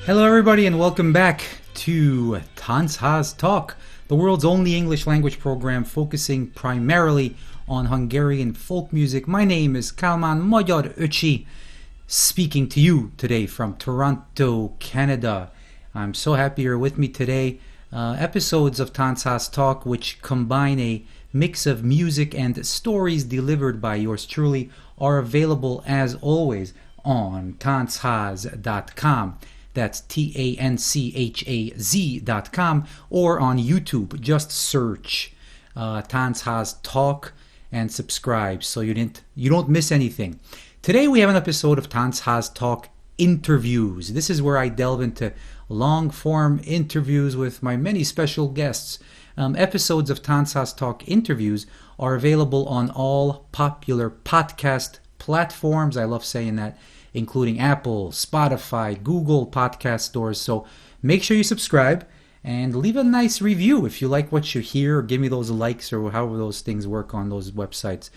Hello everybody and welcome back to Tanchaz Talk, the world's only English language program focusing primarily on Hungarian folk music. My name is Kalman Magyar Öcsi, speaking to you today from Toronto, Canada. I'm so happy you're with me today. Episodes of Tanchaz Talk which combine a mix of music and stories delivered by yours truly are available as always on tanchaz.com. That's TANCHAZ.com, or on YouTube. Just search Tanchaz Talk and subscribe so you don't miss anything. Today we have an episode of Tanchaz Talk Interviews. This is where I delve into long-form interviews with my many special guests. Episodes of Tanchaz Talk Interviews are available on all popular podcast platforms. I love saying that, including Apple, Spotify, Google podcast stores. So make sure you subscribe and leave a nice review if you like what you hear, or give me those likes or however those things work on those websites.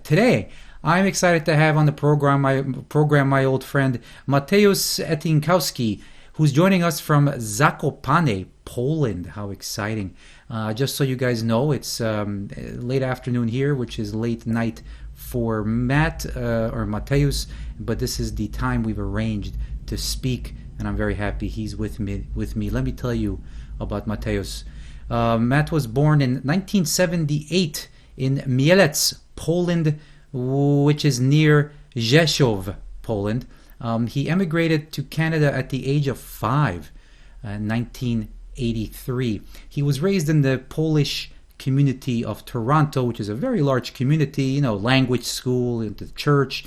Today, I'm excited to have on the program my old friend Mateusz Etynkowski, who's joining us from Zakopane, Poland. How exciting. Just so you guys know, it's late afternoon here, which is late night for Matt or Mateusz, but this is the time we've arranged to speak, and I'm very happy he's with me. Let me tell you about Mateusz. Matt was born in 1978 in Mielec, Poland, which is near Rzeszów, Poland. He emigrated to Canada at the age of 5 in 1983. He was raised in the Polish community of Toronto, which is a very large community, language school, into the church,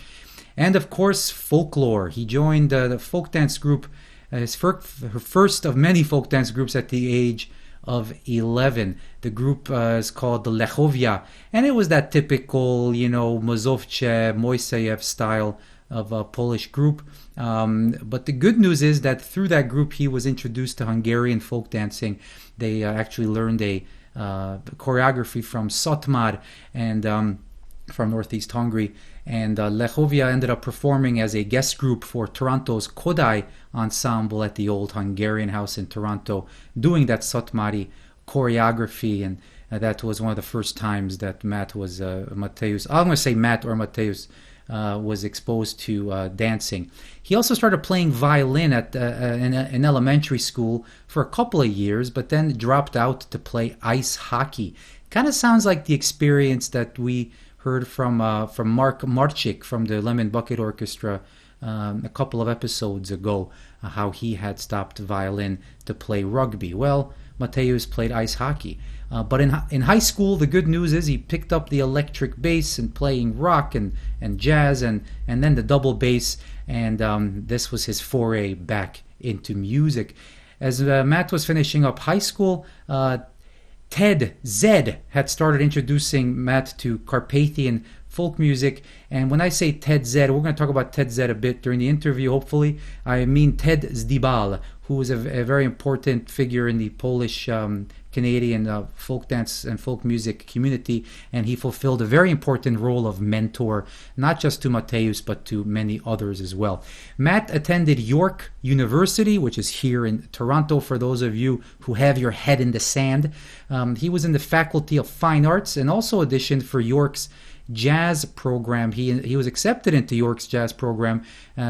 and of course folklore. He joined the folk dance group, his first of many folk dance groups, at the age of 11. The group is called the Lechovia, and it was that typical, Mazowcze, Moiseyev style of a Polish group. But the good news is that through that group he was introduced to Hungarian folk dancing. They actually learned a choreography from Szatmár and from Northeast Hungary, and Lechovia ended up performing as a guest group for Toronto's Kodály ensemble at the old Hungarian house in Toronto, doing that Szatmári choreography, and that was one of the first times that Mateusz, I'm going to say Matt or Mateusz, was exposed to dancing. He also started playing violin in elementary school for a couple of years, but then dropped out to play ice hockey. Kind of sounds like the experience that we heard from Mark Marchik from the Lemon Bucket Orchestra a couple of episodes ago, how he had stopped violin to play rugby. Well, Mateusz played ice hockey. But in high school, the good news is he picked up the electric bass and playing rock and jazz and then the double bass, and this was his foray back into music. As Matt was finishing up high school, Ted Zed had started introducing Matt to Carpathian folk music. And when I say Ted Zed, we're going to talk about Ted Zed a bit during the interview, hopefully. I mean Ted Zdybal, who was a very important figure in the Polish Canadian folk dance and folk music community, and he fulfilled a very important role of mentor, not just to Mateusz, but to many others as well. Matt attended York University, which is here in Toronto, for those of you who have your head in the sand. He was in the Faculty of Fine Arts and also auditioned for York's jazz program. He was accepted into York's jazz program,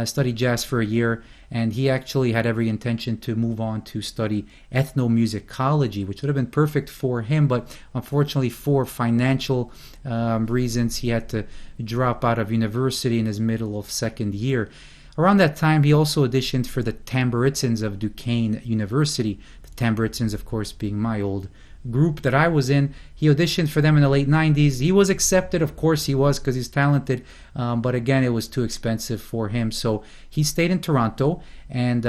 studied jazz for a year, and he actually had every intention to move on to study ethnomusicology, which would have been perfect for him, but unfortunately for financial reasons he had to drop out of university in his middle of second year. Around that time he also auditioned for the Tamburitsins of Duquesne University, the Tamburitsins of course being my old group that I was in. He auditioned for them in the late 90s. He was accepted, of course he was, because he's talented, but again it was too expensive for him, so he stayed in Toronto, and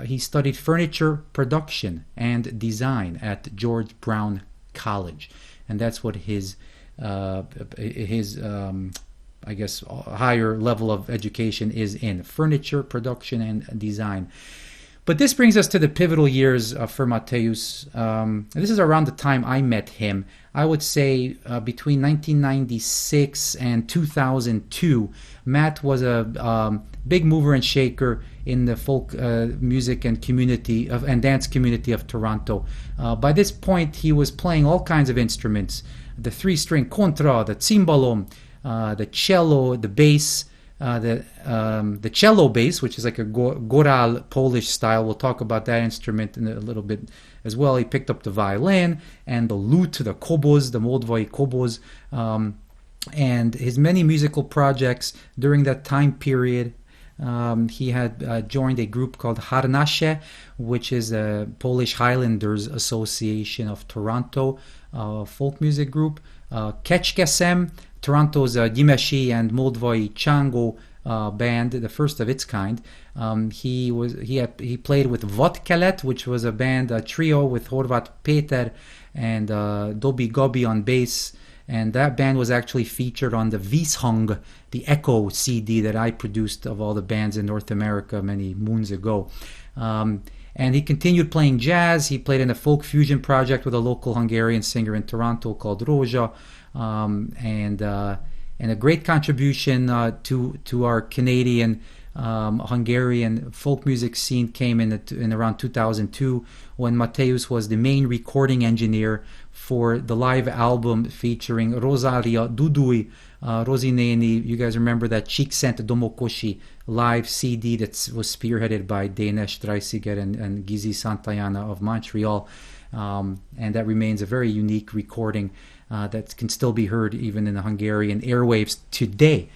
he studied furniture production and design at George Brown College, and that's what his I guess higher level of education is in, furniture production and design. But this brings us to the pivotal years for Mateusz. This is around the time I met him. I would say between 1996 and 2002, Matt was a big mover and shaker in the folk music and community and dance community of Toronto. By this point, he was playing all kinds of instruments: the three-string contra, the cimbalom, the cello, the bass. The cello bass, which is like a goral Polish style. We'll talk about that instrument in a little bit as well. He picked up the violin and the lute, the kobos, the moldvai kobos, and his many musical projects during that time period. He had joined a group called Harnasze, which is a Polish Highlanders Association of Toronto folk music group. Kecskesem, Toronto's Gyimes and Moldvai Chango band, the first of its kind. He played with Vodkelet, which was a trio with Horvat Peter and Dobi Gobi on bass. And that band was actually featured on the Vishang, the Echo CD that I produced of all the bands in North America many moons ago. And he continued playing jazz. He played in a folk fusion project with a local Hungarian singer in Toronto called Rózsa. And a great contribution to our Canadian Hungarian folk music scene came in around 2002, when Mateusz was the main recording engineer for the live album featuring Rosalia Dudui, Rosineni. You guys remember that Csíkszent Domokosi live CD that was spearheaded by Dénes Dreisiger and Gizi Santayana of Montreal, and that remains a very unique recording that can still be heard even in the Hungarian airwaves today.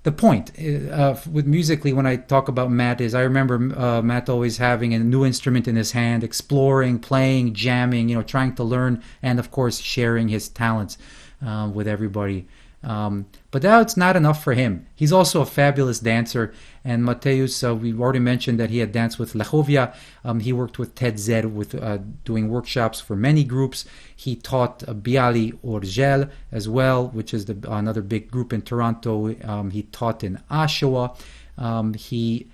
The point with musically, when I talk about Matt, is I remember Matt always having a new instrument in his hand, exploring, playing, jamming, trying to learn, and of course sharing his talents with everybody. But that's not enough for him. He's also a fabulous dancer. And Mateusz, we've already mentioned that he had danced with Lechovia. He worked with Ted Zed with doing workshops for many groups. He taught Biali Orgel as well, which is another big group in Toronto. He taught in Oshawa. He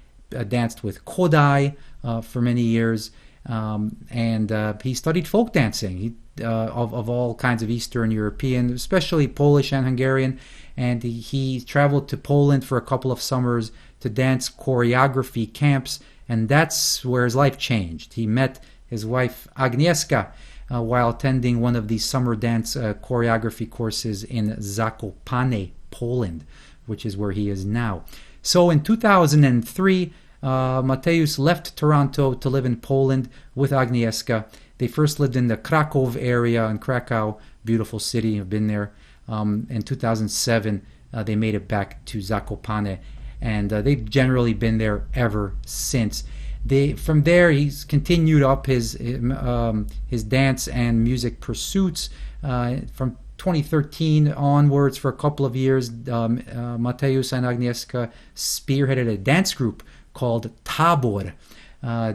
danced with Kodai for many years. And he studied folk dancing. Of all kinds of Eastern European, especially Polish and Hungarian, and he traveled to Poland for a couple of summers to dance choreography camps, and that's where his life changed. He met his wife Agnieszka while attending one of these summer dance choreography courses in Zakopane, Poland, which is where he is now. So in 2003, Mateusz left Toronto to live in Poland with Agnieszka. They first lived in the Krakow area, in Krakow, beautiful city, I've been there. In 2007, they made it back to Zakopane, and they've generally been there ever since. From there, he's continued up his dance and music pursuits. From 2013 onwards, for a couple of years, Mateusz and Agnieszka spearheaded a dance group called Tabor,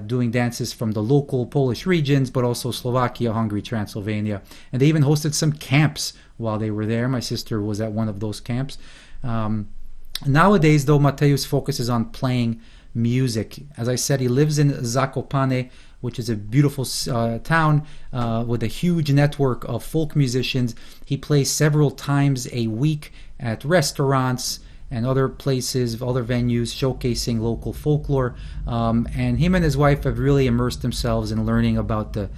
doing dances from the local Polish regions, but also Slovakia, Hungary, Transylvania. And they even hosted some camps while they were there. My sister was at one of those camps. Nowadays, though, Mateusz focuses on playing music. As I said, he lives in Zakopane, which is a beautiful town with a huge network of folk musicians. He plays several times a week at restaurants and other places, other venues, showcasing local folklore. And him and his wife have really immersed themselves in learning about the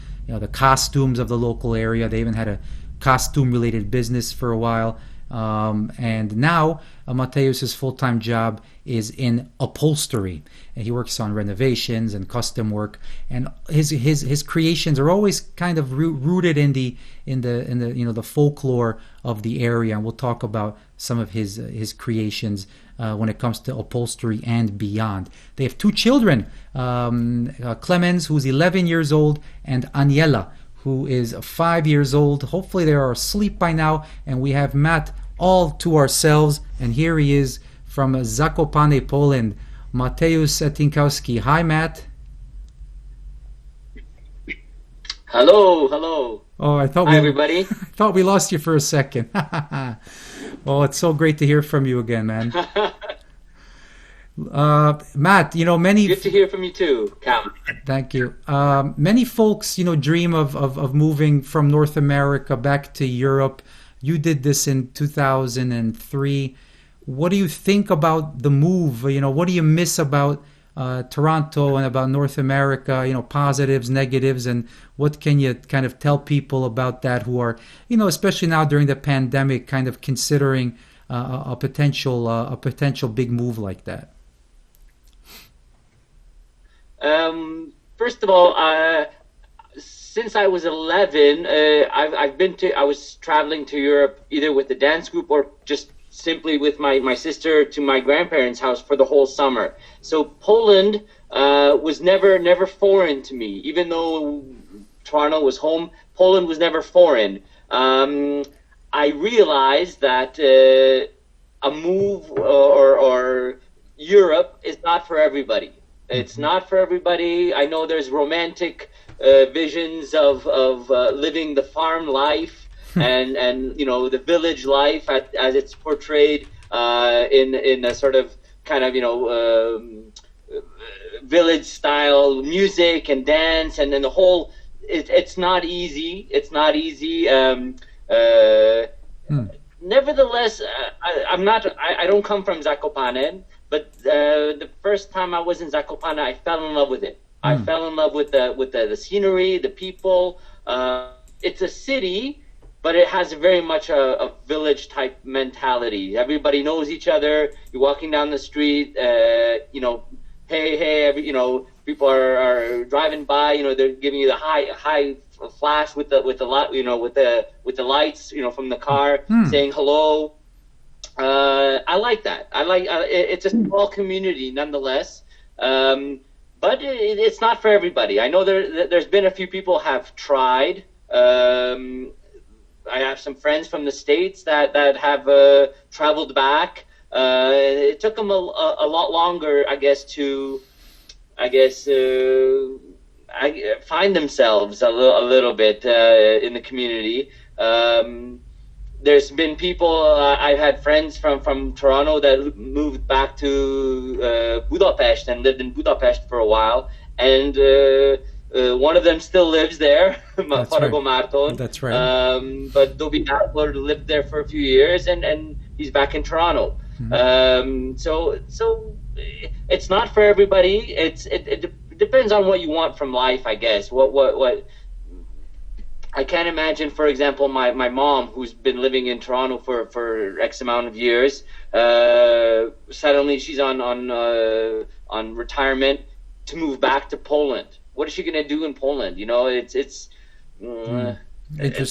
costumes of the local area. They even had a costume-related business for a while. And now Mateusz's full-time job is in upholstery. And he works on renovations and custom work. And his creations are always kind of rooted in the folklore of the area. And we'll talk about some of his creations when it comes to upholstery and beyond. They have two children, Clemens, who's 11 years old, and Aniela, who is 5 years old. Hopefully they are asleep by now, and we have Matt all to ourselves. And here he is from Zakopane, Poland, Mateusz Etynkowski. Hi, Matt. Hello. Oh, Hi, everybody. I thought we lost you for a second. Oh, it's so great to hear from you again, man. Matt, many. Good to hear from you too, Kalman. Thank you. Many folks, dream of moving from North America back to Europe. You did this in 2003. What do you think about the move? What do you miss about Toronto and about North America? Positives, negatives, and what can you kind of tell people about that who are, especially now during the pandemic, kind of considering a potential big move like that? First of all, since I was 11, I was traveling to Europe either with the dance group or just simply with my sister to my grandparents' house for the whole summer. So Poland was never foreign to me. Even though Toronto was home, Poland was never foreign. I realized that a move or Europe is not for everybody. It's not for everybody. I know there's romantic visions of living the farm life and the village life as it's portrayed in a sort of kind of village style music and dance, and then the whole. It's not easy. It's not easy. Nevertheless, I don't come from Zakopane. But the first time I was in Zakopane, I fell in love with it. I fell in love with the scenery, the people. It's a city, but it has very much a village type mentality. Everybody knows each other. You're walking down the street, hey, people are driving by. They're giving you the high flash with the light, with the lights, from the car, saying hello. I like that. It's a small community nonetheless, but it's not for everybody. I know there's been a few people have tried. I have some friends from the States that have traveled back. It took them a lot longer, I guess, to find themselves a little bit in the community. There's been people, I've had friends from Toronto that moved back to Budapest and lived in Budapest for a while. And one of them still lives there, Faragó Márton. That's right. But Dobby Adler lived there for a few years, and he's back in Toronto. So it's not for everybody. It depends on what you want from life, I guess. What I can't imagine, for example, my mom, who's been living in Toronto for X amount of years, suddenly she's on retirement to move back to Poland. What is she going to do in Poland? It's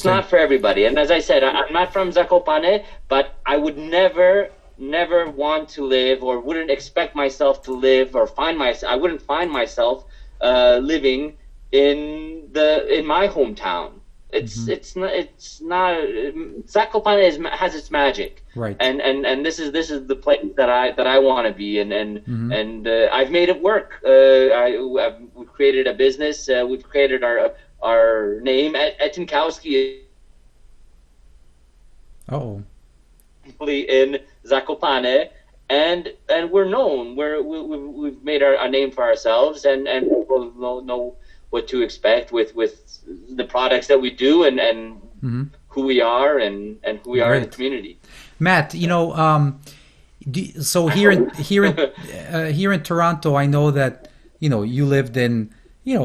not for everybody. And as I said, I'm not from Zakopane, but I would never want to live, or wouldn't expect myself to live, or I wouldn't find myself living in my hometown. It's not Zakopane has its magic, right? And this is the place that I want to be, and I've made it work. We've created a business. We've created our name. Etynkowski. In Zakopane, and we're known. We've made a name for ourselves, and people know what to expect with the products that we do, and who we are, and who we are in the community. Matt, so here in Toronto, I know that you lived in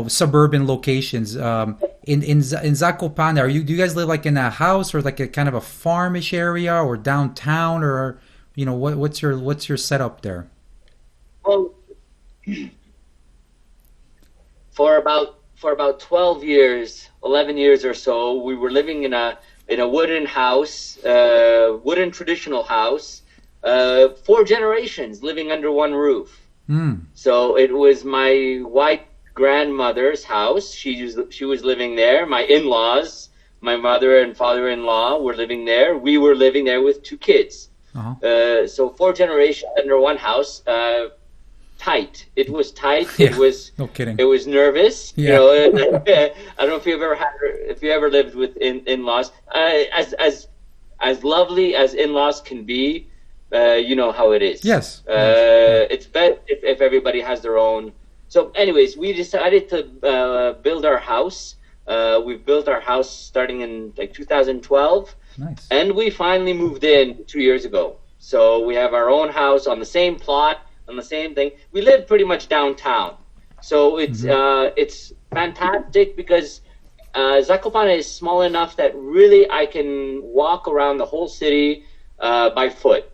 suburban locations. In Zakopane, do you guys live like in a house, or like a kind of a farmish area, or downtown, or what's your setup there? Well, for about 12 years, 11 years or so, we were living in a wooden house, wooden traditional house, 4 generations living under one roof. So it was my white grandmother's house. She was living there. My in-laws, my mother and father-in-law, were living there. We were living there with 2 kids. So 4 generations under one house. Tight. It was tight. Yeah, it was. No kidding. It was nervous. Yeah. I don't know if you ever lived with in-laws. As lovely as in-laws can be, you know how it is. Yes. It's best if everybody has their own. So anyways, we decided to build our house. We built our house starting in like 2012. Nice. And we finally moved in 2 years ago. So we have our own house on the same plot, on the same thing. We live pretty much downtown. So it's fantastic because Zakopane is small enough that really I can walk around the whole city by foot.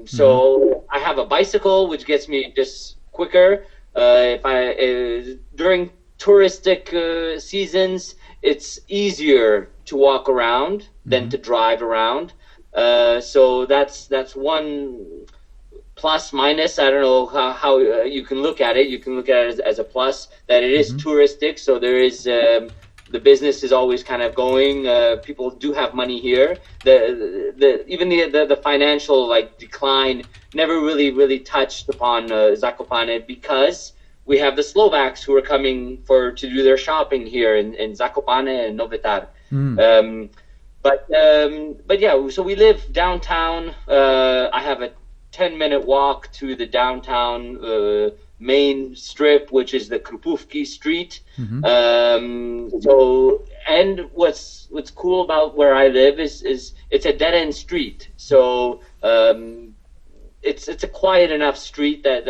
So I have a bicycle, which gets me just quicker. During touristic seasons, it's easier to walk around than to drive around. So that's one plus minus. I don't know how you can look at it. You can look at it as a plus, that it is touristic. So there is the business is always kind of going. People do have money here. Even the financial like decline never really touched upon Zakopane, because we have the Slovaks who are coming to do their shopping here in Zakopane and Novi Tar. But yeah, so we live downtown. I have a 10-minute walk to the downtown main strip, which is the Krupówki Street. So, and what's cool about where I live is it's a dead-end street. So it's a quiet enough street that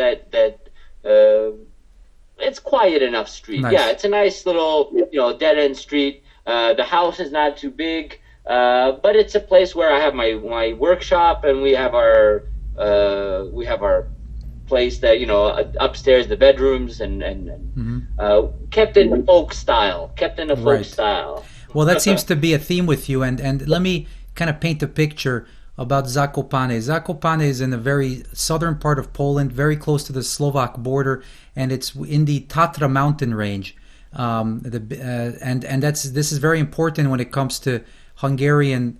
it's quiet enough street. Nice. Yeah, it's a nice little dead-end street. The house is not too big, but it's a place where I have my workshop, and we have our place that upstairs, the bedrooms, and kept in folk style. Well, that seems to be a theme with you, and let me kind of paint a picture about Zakopane. Zakopane is in the very southern part of Poland, very close to the Slovak border, and it's in the Tatra mountain range. This is very important when it comes to Hungarian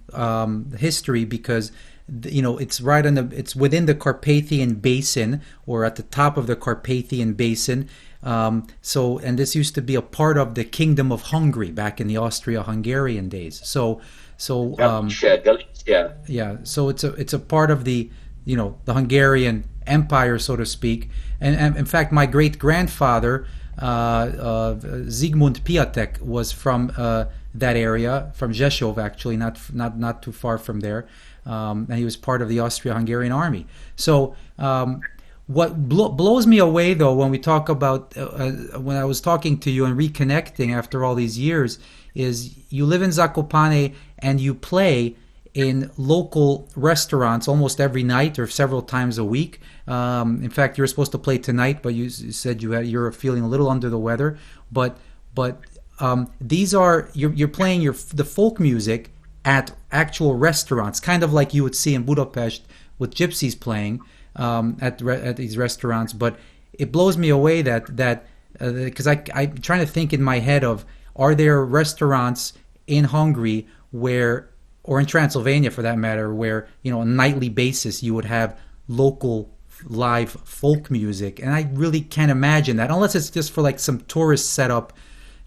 history, because it's it's within the Carpathian Basin, or at the top of the Carpathian Basin. And this used to be a part of the Kingdom of Hungary back in the Austria-Hungarian days. So it's a part of the the Hungarian Empire, so to speak. And in fact, my great grandfather Zygmunt Piatek was from that area, from Rzeszów, actually, not too far from there. And he was part of the Austria-Hungarian army. So what blows me away, though, when we talk about when I was talking to you and reconnecting after all these years, is you live in Zakopane and you play in local restaurants almost every night or several times a week. In fact, you were supposed to play tonight, but you said you're feeling a little under the weather. But these are you're playing the folk music at actual restaurants, kind of like you would see in Budapest with gypsies playing at these restaurants. But it blows me away that because I'm trying to think in my head of, are there restaurants in Hungary where, or in Transylvania for that matter, where on a nightly basis you would have local live folk music? And I really can't imagine that, unless it's just for like some tourist setup,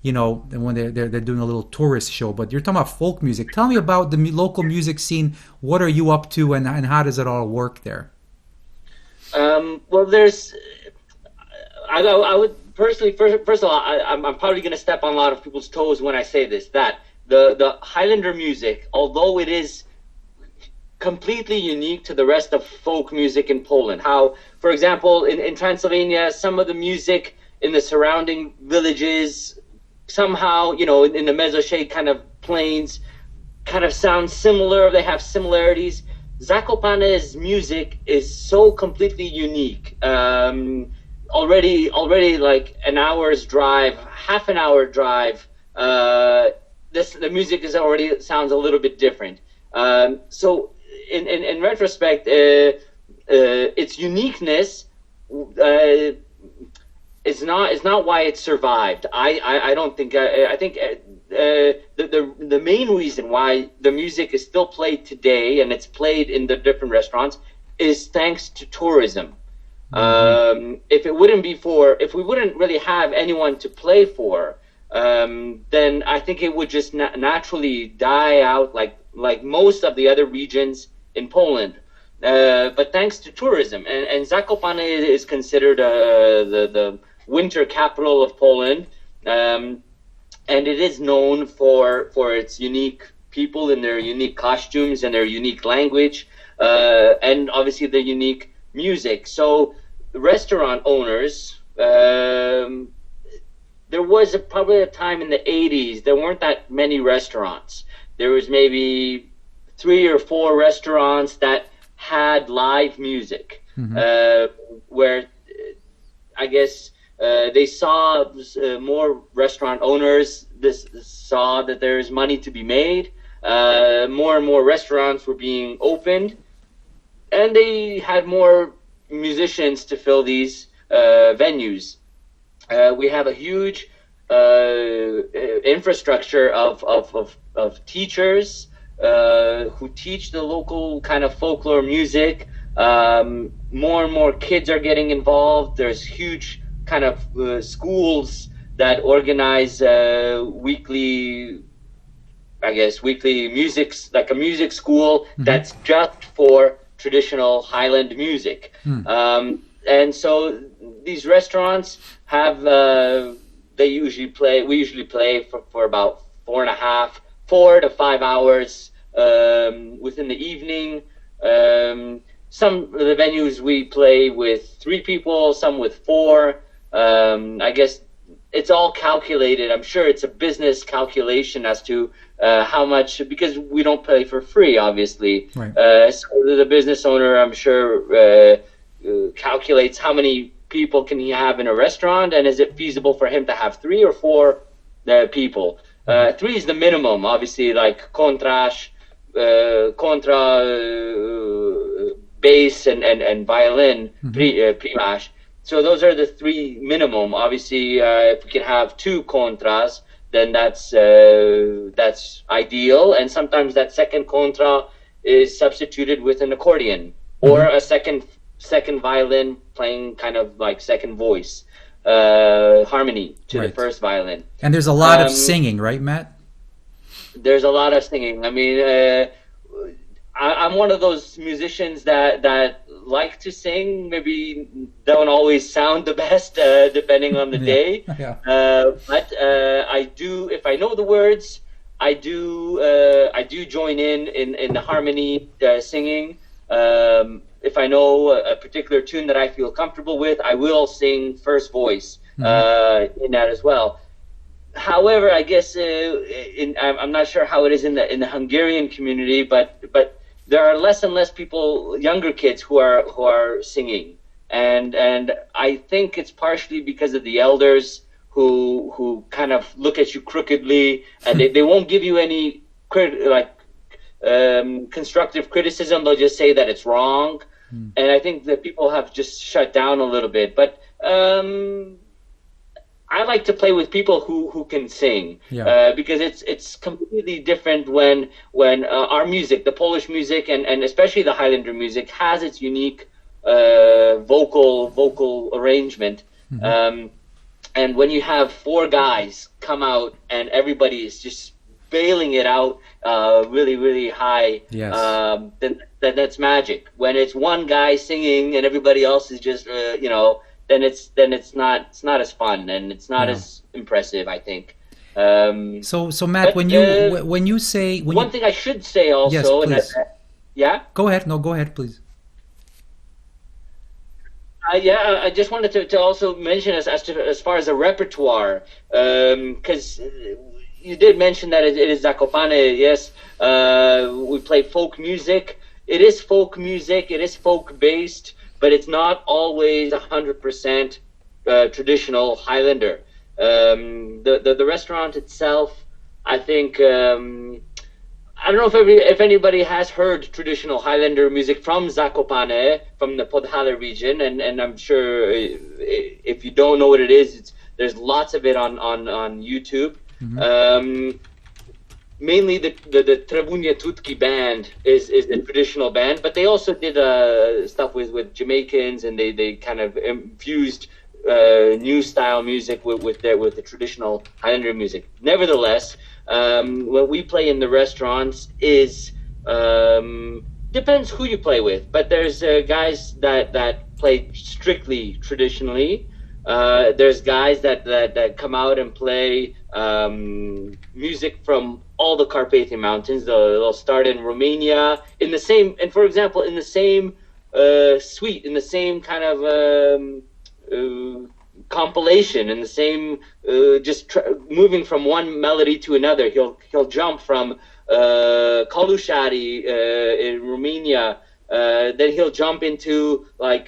when they're doing a little tourist show. But you're talking about folk music. Tell me about the local music scene. What are you up to, and how does it all work there? Well, I would personally, first of all, I'm probably going to step on a lot of people's toes when I say this, that the Highlander music, although it is completely unique to the rest of folk music in Poland, how, for example, in Transylvania, some of the music in the surrounding villages somehow, in the Mezoshade kind of plains, kind of sound similar. They have similarities. Zakopane's music is so completely unique. Already like an hour's drive, half an hour drive, the music sounds a little bit different. So in retrospect, its uniqueness is not why it survived. I don't think. I think the main reason why the music is still played today, and it's played in the different restaurants, is thanks to tourism. If we wouldn't really have anyone to play for, then I think it would just naturally die out, like most of the other regions in Poland. but thanks to tourism. And Zakopane is considered the winter capital of Poland, and it is known for its unique people and their unique costumes and their unique language, and obviously the unique music. So restaurant owners, there was probably a time in the 80s, there weren't that many restaurants. There was maybe 3 or 4 restaurants that had live music, where I guess they saw more restaurant owners saw that there's money to be made. More and more restaurants were being opened, and they had more musicians to fill these venues. We have a huge infrastructure of teachers who teach the local kind of folklore music. More and more kids are getting involved. There's huge kind of schools that organize weekly music, like a music school that's just for traditional Highland music. And so these restaurants have, we usually play for about 4 to 5 hours within the evening. Some of the venues we play with 3 people, some with 4. I guess it's all calculated. I'm sure it's a business calculation as to how much, because we don't play for free, obviously. Right. So the business owner, I'm sure, calculates how many people can he have in a restaurant, and is it feasible for him to have 3 or 4 people. 3 is the minimum, obviously, like contra, bass, and violin, primash. So those are the 3 minimum. Obviously, if we can have 2 contras, then that's ideal. And sometimes that second contra is substituted with an accordion or a second violin playing kind of like second voice harmony to the first violin. And there's a lot of singing, right, Matt? There's a lot of singing. I mean, I'm one of those musicians that like to sing. Maybe don't always sound the best, depending on the day. But I do, if I know the words, I do join in the harmony singing. If I know a particular tune that I feel comfortable with, I will sing first voice in that as well. However, I guess I'm not sure how it is in the Hungarian community, but there are less and less people, younger kids, who are singing, and I think it's partially because of the elders who kind of look at you crookedly, and they won't give you any constructive criticism. They'll just say that it's wrong, and I think that people have just shut down a little bit. But I like to play with people who can sing, because it's completely different when our music, the Polish music, and especially the Highlander music, has its unique vocal arrangement. And when you have 4 guys come out and everybody is just bailing it out really, really high, then that's magic. When it's one guy singing and everybody else is just then it's not as fun, and it's not as impressive, I think. So Matt, when you say one thing I should say also, go ahead. No, go ahead, please. I just wanted to also mention as far as a repertoire, because you did mention that it is Zakopane. Yes, we play folk music. It is folk music. It is folk based, but it's not always 100% traditional Highlander. The restaurant itself, I think, I don't know if anybody has heard traditional Highlander music from Zakopane, from the Podhale region, and I'm sure if you don't know what it is, there's lots of it on YouTube. Mainly the Trebunia Tutki band is the traditional band, but they also did stuff with Jamaicans, and they kind of infused new style music with the traditional Highlander music. Nevertheless, what we play in the restaurants is depends who you play with, but there's guys that play strictly traditionally. There's guys that come out and play music from all the Carpathian Mountains. They'll start in Romania in the same, and for example, in the same suite, in the same kind of compilation, in the same moving from one melody to another. He'll jump from Kalushari in Romania, then he'll jump into like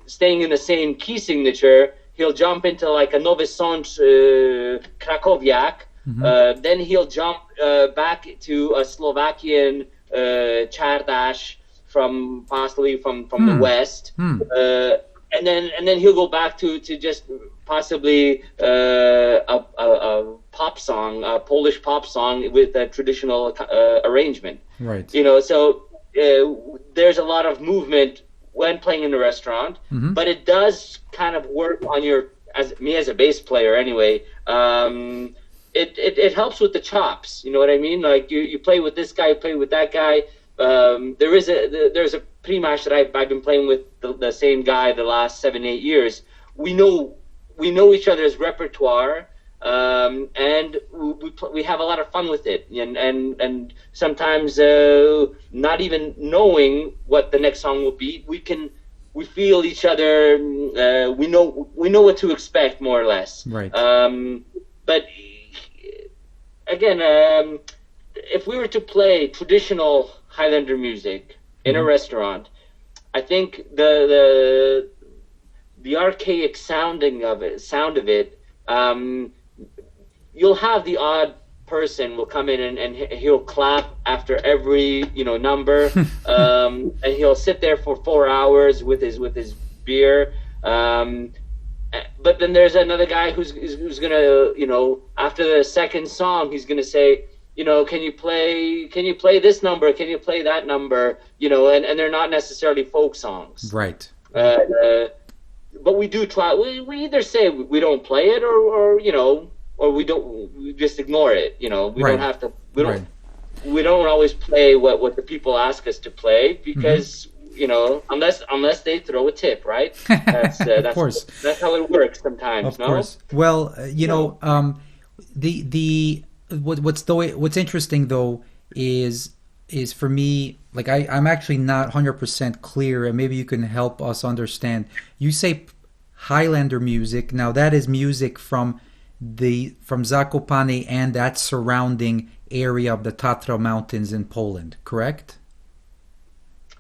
staying in the same key signature. He'll jump into like a Nowy Sącz Krakowiak. Then he'll jump back to a Slovakian Czardas from possibly from the west. And then he'll go back to just possibly a pop song, a Polish pop song with a traditional arrangement. Right. So there's a lot of movement when playing in a restaurant, but it does kind of work on as a bass player anyway. It helps with the chops. You know what I mean? Like you play with this guy, you play with that guy. There's a pre-match that I've been playing with the same guy the last 7-8 years. We know each other's repertoire, and we have a lot of fun with it. And sometimes not even knowing what the next song will be, we feel each other. We know what to expect more or less. Right. But again, if we were to play traditional Highlander music in a restaurant, I think the archaic sound of it, you'll have the odd person will come in and he'll clap after every number, and he'll sit there for 4 hours with his beer. But then there's another guy who's gonna after the second song he's gonna say, can you play this number? Can you play that number? And they're not necessarily folk songs. Right. But we do try. We either say we don't play it, or we don't. We just ignore it. We don't have to. We don't always play what the people ask us to play because unless they throw a tip, right? That's of course. That's how it works sometimes. Of course. Well, what's interesting though is for me, like I'm actually not 100% clear, and maybe you can help us understand. You say Highlander music. Now that is music from Zakopane and that surrounding area of the Tatra Mountains in Poland, correct?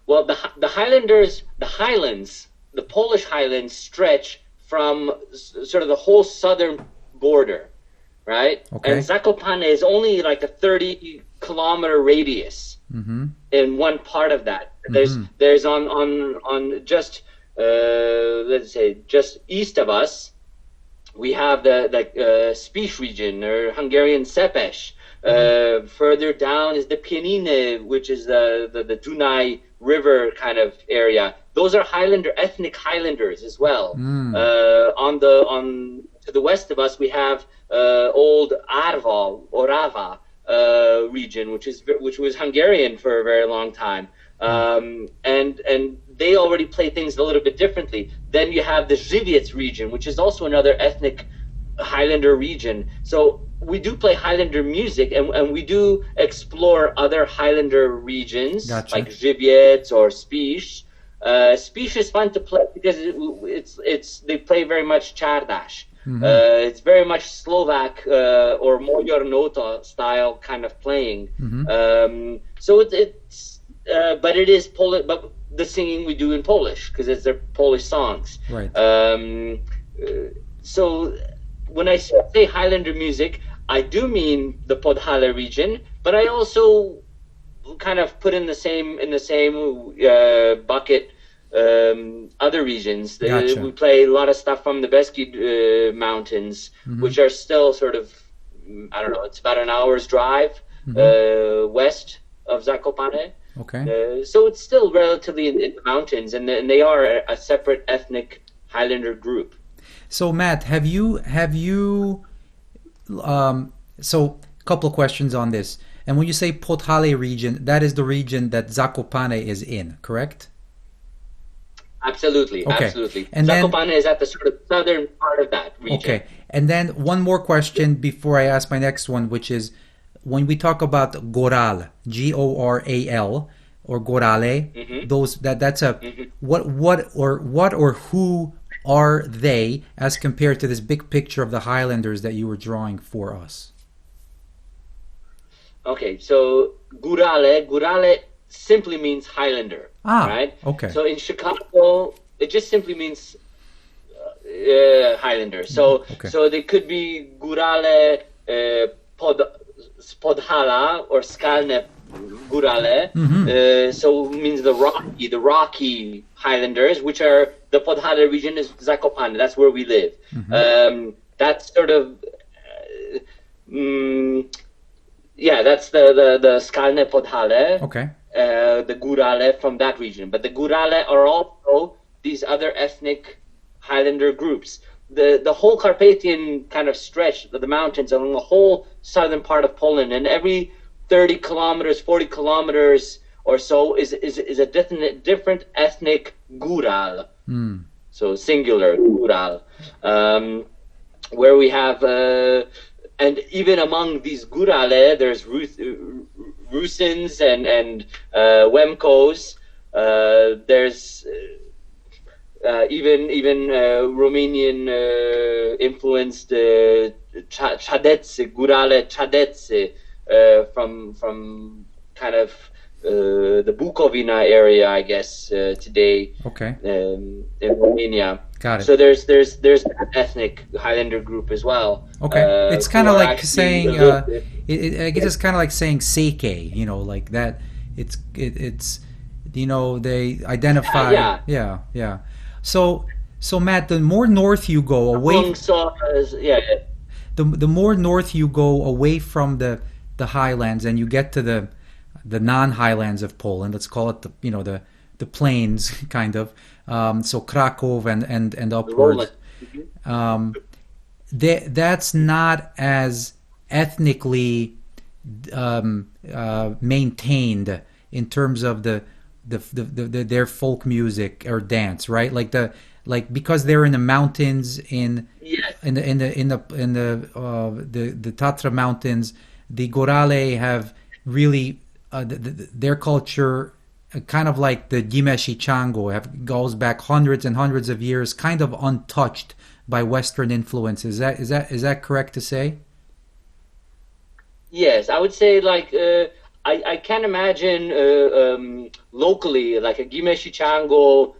Well, the Polish Highlands stretch from sort of the whole southern border, right? Okay. And Zakopane is only like a 30-kilometer radius in one part of that. There's on just let's say just east of us, we have the Spiš region or Hungarian Szepes. Further down is the Pieniny, which is the Dunaj River kind of area. Those are ethnic Highlanders as well. To the west of us, we have old Orava region, which was Hungarian for a very long time, and they already play things a little bit differently. Then you have the Żywiec region, which is also another ethnic Highlander region. So we do play Highlander music, and we do explore other Highlander regions. Gotcha. Like Żywiec or Spiš. Spiš is fun to play because they play very much Czardas. It's very much Slovak or Magyar Nota style kind of playing. So it's but it is Polish, but the singing we do in Polish because it's their Polish songs. Right. So when I say Highlander music, I do mean the Podhale region, but I also kind of put in the same bucket other regions. Gotcha. We play a lot of stuff from the Beskid Mountains, which are still sort of, I don't know, it's about an hour's drive west of Zakopane. Okay. So it's still relatively in the mountains, and they are a separate ethnic Highlander group. So Matt, have you so a couple of questions on this. And when you say Podhale region, that is the region that Zakopane is in, correct? Absolutely, Okay. absolutely. And Zakopane is at the sort of southern part of that region. Okay. And then one more question before I ask my next one, which is when we talk about Goral, Goral or Gorale, those that's a what or who are they as compared to this big picture of the Highlanders that you were drawing for us? Okay, so Gurale simply means Highlander, right? Okay. So in Chicago, it just simply means Highlander. So they could be Gurale Podhala or Skalne Gurale. So it means the rocky Highlanders, which are the Podhale region is Zakopane. That's where we live. That's sort of that's the Skalne Podhale. Okay. The Gurale from that region. But the Gurale are also these other ethnic Highlander groups. The whole Carpathian kind of stretch of the mountains along the whole southern part of Poland, and every 30 kilometers, 40 kilometers or so is a different ethnic Gural. So singular Gural. Where we have and even among these Gurale, there's Rusins and Wemkos. There's even Romanian influenced Chadetze, Gurale Chadetze, from kind of the Bukovina area, I guess, today. Okay. In Romania. Got it. So there's that ethnic Highlander group as well. Okay. It's kind of like saying I guess it's kind of like saying Seike, like that. It's they identify. Yeah. So Matt, the more north you go away, the more north you go away from the highlands, and you get to the non-highlands of Poland. Let's call it the plains, kind of. So Krakow and upwards. That's not as ethnically maintained in terms of their folk music or dance, right? Like because they're in the mountains in the Tatra mountains, the Gorale have really their culture, kind of like the Gyimes Chango, goes back hundreds and hundreds of years, kind of untouched by Western influences. Is that correct to say? Yes, I would say I can imagine locally like a Gyimes Chango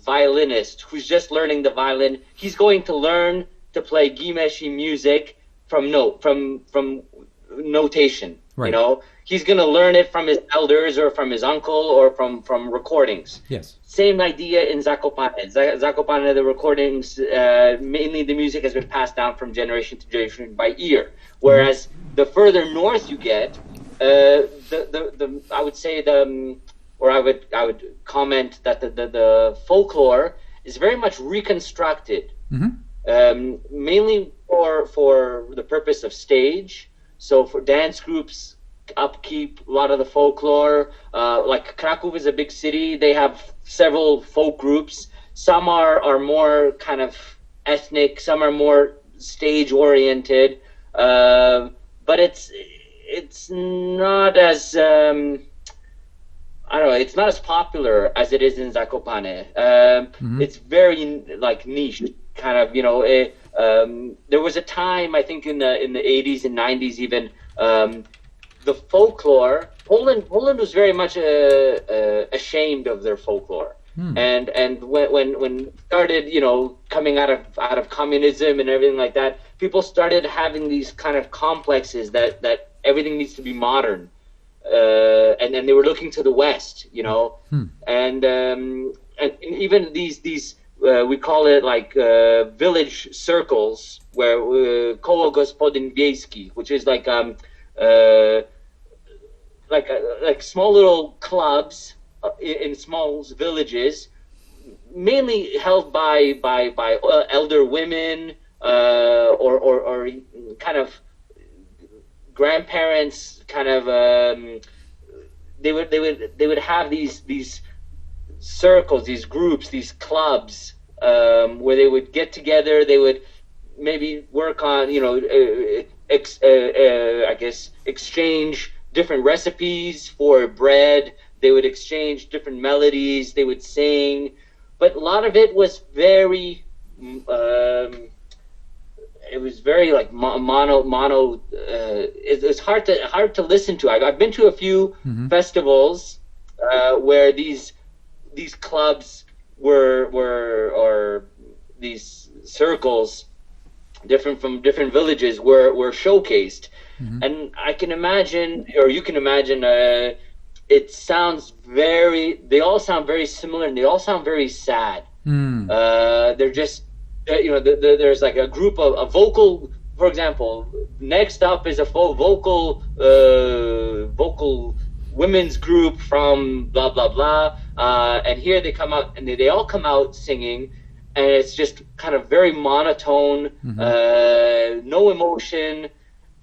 violinist who's just learning the violin. He's going to learn to play Gyimes music from notation. Right. He's going to learn it from his elders or from his uncle or from recordings. Yes. Same idea in Zakopane. Zakopane, the recordings, mainly the music has been passed down from generation to generation by ear. Whereas the further north you get, I would say I would comment that the folklore is very much reconstructed, mainly for the purpose of stage. So for dance groups, upkeep a lot of the folklore. Like Krakow is a big city; they have several folk groups. Some are more kind of ethnic, some are more stage oriented. But it's not as it's not as popular as it is in Zakopane. It's very niche, kind of. There was a time, I think, in the 80s and 90s even, the folklore. Poland was very much ashamed of their folklore, and when started coming out of communism and everything like that, people started having these kind of complexes that everything needs to be modern, and they were looking to the West, and even these we call it village circles, where koło gospodyń wiejskich, which is like small little clubs in small villages, mainly held by elder women or kind of grandparents kind of they would have these circles, these groups, these clubs where they would get together. They would maybe work on, I guess, exchange different recipes for bread. They would exchange different melodies. They would sing, but a lot of it was very, it was very like mono. It's hard to listen to. I've been to a few festivals where these clubs or these circles, different from different villages, were showcased, and I can imagine, or you can imagine, it sounds they all sound very similar, and they all sound very sad. They're just, there's like a group of a vocal, for example, next up is a vocal women's group from blah blah blah, and here they come out, and they all come out singing, and it's just kind of very monotone, no emotion,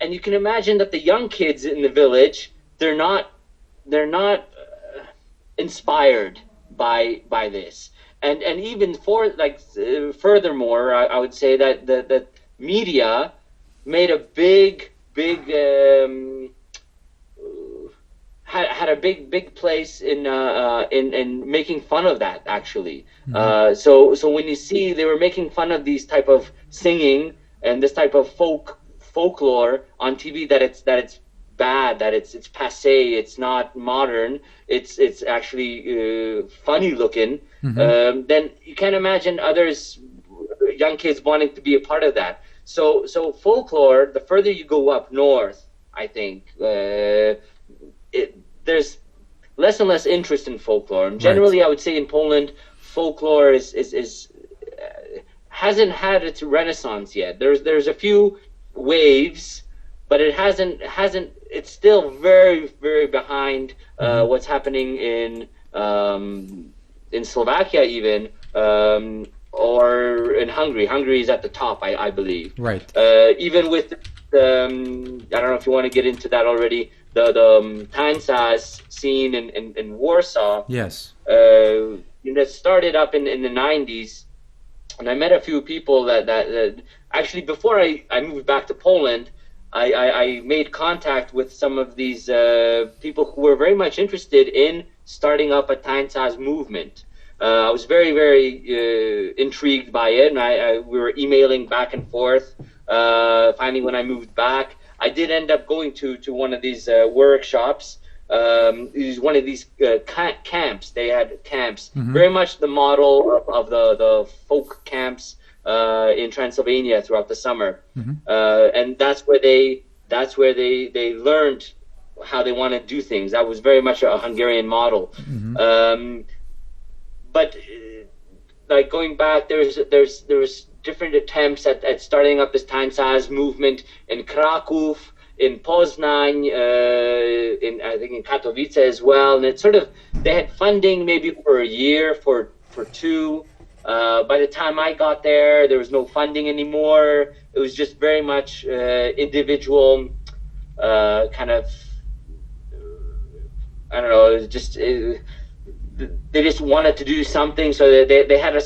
and you can imagine that the young kids in the village, they're not inspired by this, and even for like furthermore, I would say that the media made a big had a big place in making fun of that, actually. So when you see they were making fun of these type of singing and this type of folklore on TV, that it's bad, that it's passé, it's not modern, it's actually funny looking, then you can't imagine others, young kids, wanting to be a part of that. So folklore, the further you go up north, I think there's less and less interest in folklore, and generally, I would say in Poland, folklore is hasn't had its renaissance yet. There's a few waves, but it hasn't. It's still very, very behind what's happening in Slovakia, even, or in Hungary. Hungary is at the top, I believe. Right. Even with I don't know if you want to get into that already. The Tanchaz scene in Warsaw. Yes. That started up in the 90s, and I met a few people that actually, before I moved back to Poland, I made contact with some of these people who were very much interested in starting up a Tanchaz movement. I was very, very intrigued by it, and we were emailing back and forth. Finally, when I moved back, I did end up going to one of these workshops. It was one of these camps. They had camps, very much the model of the folk camps in Transylvania throughout the summer, and that's where they learned how they want to do things. That was very much a Hungarian model. But like going back, there was different attempts at starting up this Tanchaz movement in Kraków, in Poznań, I think in Katowice as well, and it sort of, they had funding maybe for a year, for two. By the time I got there was no funding anymore. It was just very much individual, kind of, I don't know, it was just. They just wanted to do something, so they had a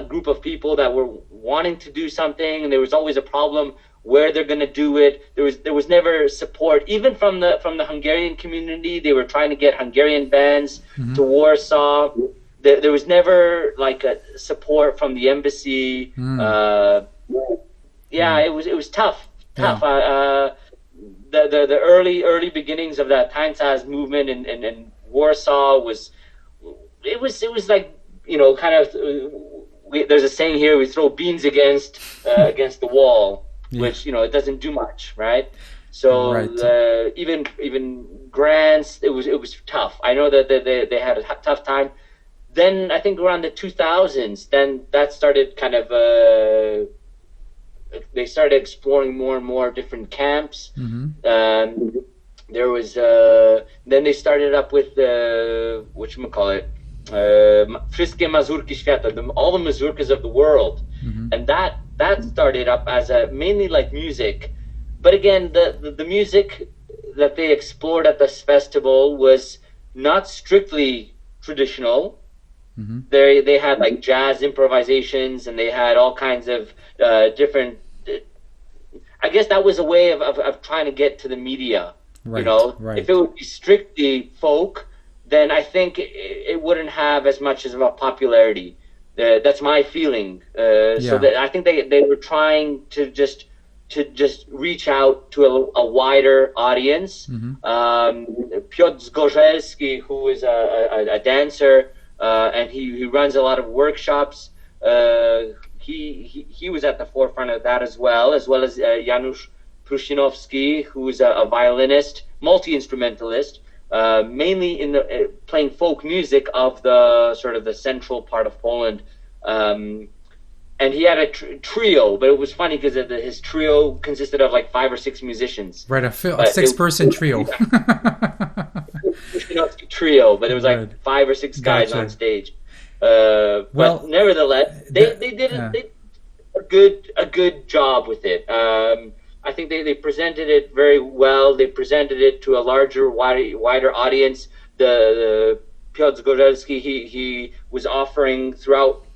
group of people that were wanting to do something, and there was always a problem where they're going to do it. There was never support, even from the Hungarian community. They were trying to get Hungarian bands to Warsaw. There was never like a support from the embassy. It was tough. The early beginnings of that Tanchaz movement in Warsaw was like, kind of, there's a saying here, we throw beans against the wall, which, it doesn't do much, right? So even grants, it was tough. I know that they had a tough time. Then I think around the 2000s, then that started kind of, they started exploring more and more different camps. There was, then they started up with whatchamacallit, Wszystkie Mazurki Świata, all the mazurkas of the world. And that started up as mainly like music, but again, the music that they explored at this festival was not strictly traditional. Mm-hmm. They had like jazz improvisations, and they had all kinds of different. I guess that was a way of trying to get to the media. Right, you know, right. If it would be strictly folk, then I think it wouldn't have as much as a popularity. That's my feeling. So that I think they were trying to just reach out to a wider audience. Mm-hmm. Piotr Zgorzelski, who is a dancer, and he runs a lot of workshops. He was at the forefront of that as well as Janusz Prusinowski, who is a violinist, multi-instrumentalist, mainly in the playing folk music of the sort of the central part of Poland. And he had a trio, but it was funny because his trio consisted of like 5 or 6 musicians. Right, a 6-person trio. Trio, but it was like 5 or 6 guys on stage. But nevertheless, they did a good job with it. I think they presented it very well. They presented it to a wider audience. The Piotr Zgorzelski, he was offering throughout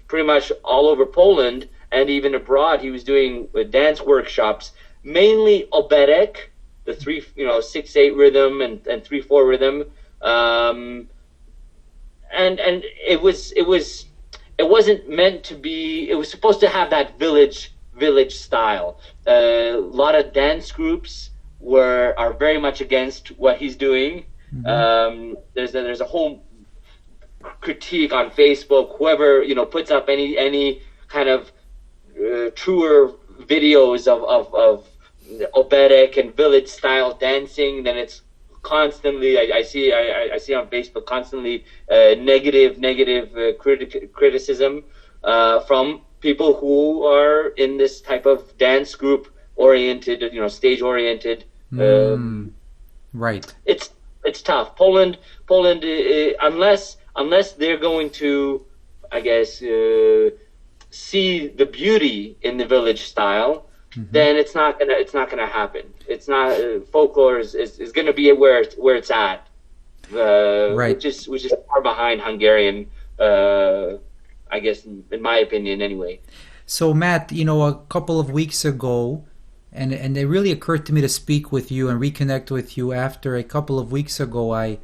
pretty much all over Poland and even abroad. He was doing dance workshops, mainly oberek, the 6/8 rhythm and 3/4 rhythm, and it wasn't meant to be. It was supposed to have that village style. A lot of dance groups are very much against what he's doing. Mm-hmm. There's a whole critique on Facebook. Whoever puts up any kind of truer videos of oberek and village style dancing, then it's constantly I see on Facebook constantly negative criticism from people who are in this type of dance group oriented, stage oriented. Right. It's tough. Poland, unless they're going to, I guess, see the beauty in the village style, mm-hmm. then it's not gonna happen. It's not folklore is gonna be where it's at, right. which is far behind Hungarian. I guess, in my opinion, anyway. So, Matt, a couple of weeks ago, and it really occurred to me to speak with you and reconnect with you after a couple of weeks ago. I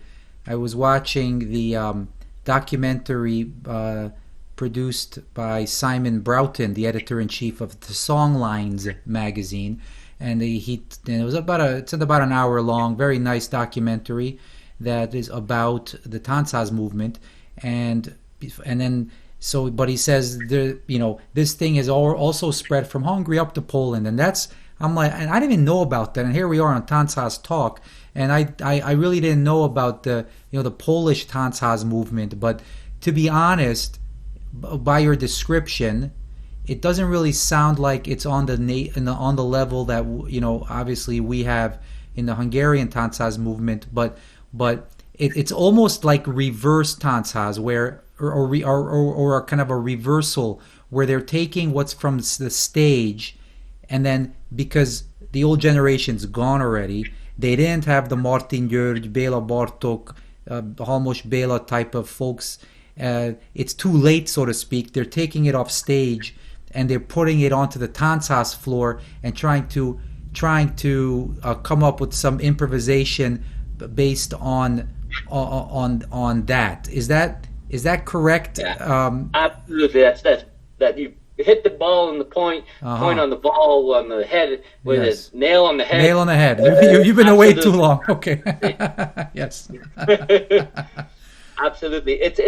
was watching the documentary produced by Simon Broughton, the editor-in-chief of the Songlines magazine, and it was about an hour long, very nice documentary that is about the Tanchaz movement, and then. So, but he says this thing is also spread from Hungary up to Poland, and I'm like, and I didn't even know about that, and here we are on Tanchaz Talk, and I really didn't know about the Polish Tanchaz movement. But to be honest, by your description, it doesn't really sound like it's on the level that obviously we have in the Hungarian Tanchaz movement, but it's almost like reverse Tanchaz, where or kind of a reversal where they're taking what's from the stage, and then because the old generation's gone already, they didn't have the Martin György, Béla Bartók, Halmos Béla type of folks. It's too late, so to speak. They're taking it off stage and they're putting it onto the Tanchaz floor and trying to come up with some improvisation based on that. Is that correct? Yeah, absolutely. That you hit the ball on the point on the ball on the head with a nail on the head. Nail on the head. You've been away too long. Okay. Yes. Absolutely. It's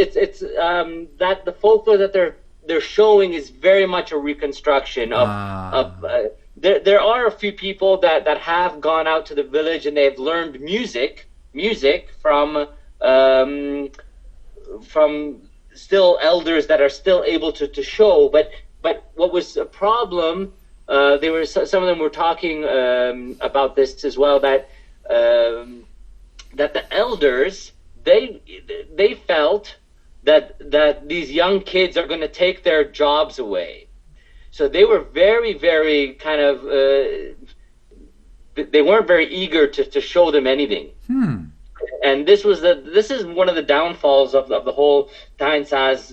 that the folklore that they're showing is very much a reconstruction of there are a few people that have gone out to the village and they've learned music from still elders that are still able to show, but what was a problem, some of them were talking about this as well, that the elders they felt that these young kids are going to take their jobs away, so they were very, very kind of they weren't very eager to show them anything. And this is one of the downfalls of the whole Tanchaz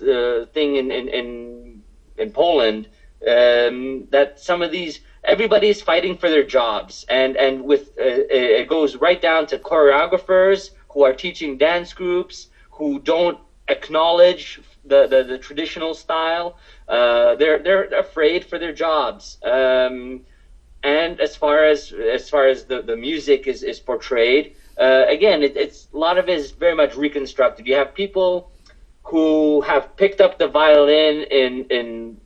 thing in Poland. That some of these, everybody's fighting for their jobs, and with it goes right down to choreographers who are teaching dance groups who don't acknowledge the traditional style. They're afraid for their jobs. And as far as the music is portrayed, again, it's a lot of it is very much reconstructed. You have people who have picked up the violin in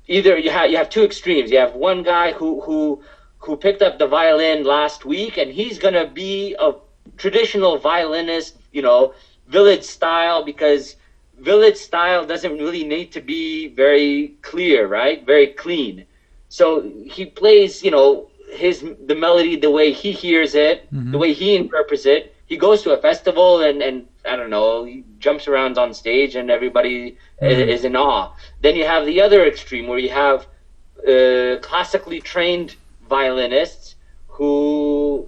either you have two extremes. You have one guy who picked up the violin last week, and he's gonna be a traditional violinist, village style, because village style doesn't really need to be very clear, right? Very clean. So he plays, the melody the way he hears it, the way he interprets it. He goes to a festival and I don't know, he jumps around on stage and everybody is in awe. Then you have the other extreme where you have classically trained violinists who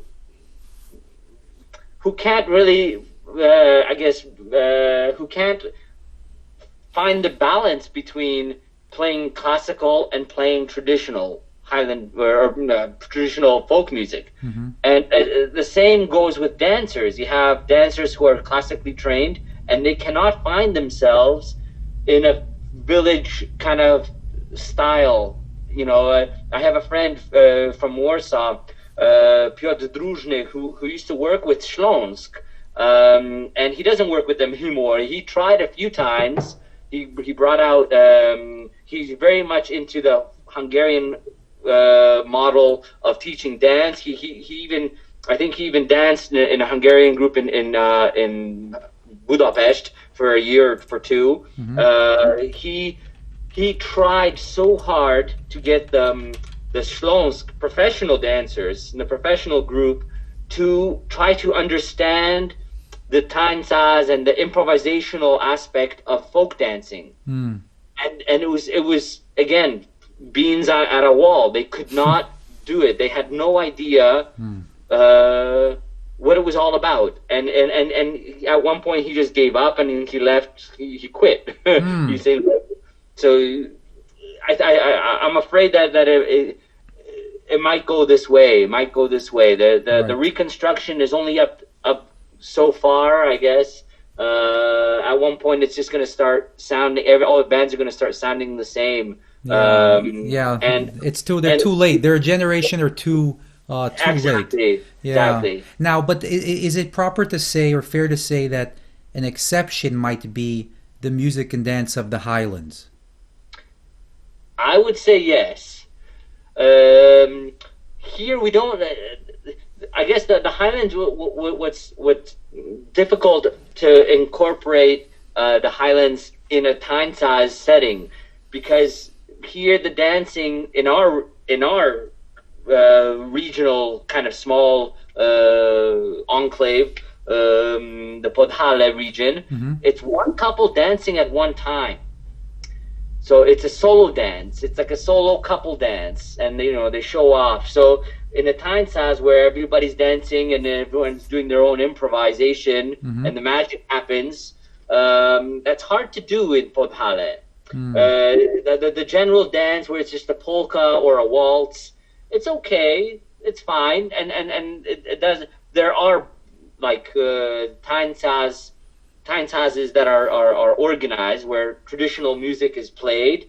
can't really, who can't find the balance between playing classical and playing traditional Highland or traditional folk music. And the same goes with dancers. You have dancers who are classically trained and they cannot find themselves in a village kind of style. I have a friend from Warsaw, Piotr Drużny, who used to work with Śląsk, and he doesn't work with them anymore. He tried a few times. He brought out, he's very much into the Hungarian model of teaching dance. He even danced in a Hungarian group in Budapest for a year or for two. He tried so hard to get the Śląsk professional dancers in the professional group to try to understand the Tanchaz and the improvisational aspect of folk dancing. And it was again beans at a wall. They could not do it. They had no idea what it was all about. And at one point he just gave up and he left. He quit. He said, so I'm afraid that it might go this way. The reconstruction is only up so far, I guess. At one point it's just going to start sounding, all the bands are going to start sounding the same. And they're too late. Their generation are too late. Exactly. Now, but is it proper to say, or fair to say, that an exception might be the music and dance of the Highlands? I would say yes. Here we don't. I guess the Highlands. What's difficult to incorporate the Highlands in a Tanchaz setting, because here the dancing in our regional kind of small enclave, the Podhale region, it's one couple dancing at one time. So it's a solo dance. It's like a solo couple dance, and they show off. So in a Tanchaz where everybody's dancing and everyone's doing their own improvisation and the magic happens, that's hard to do in Podhale. The general dance where it's just a polka or a waltz, it's okay, it's fine, and it does. There are like Tanchazes that are organized where traditional music is played,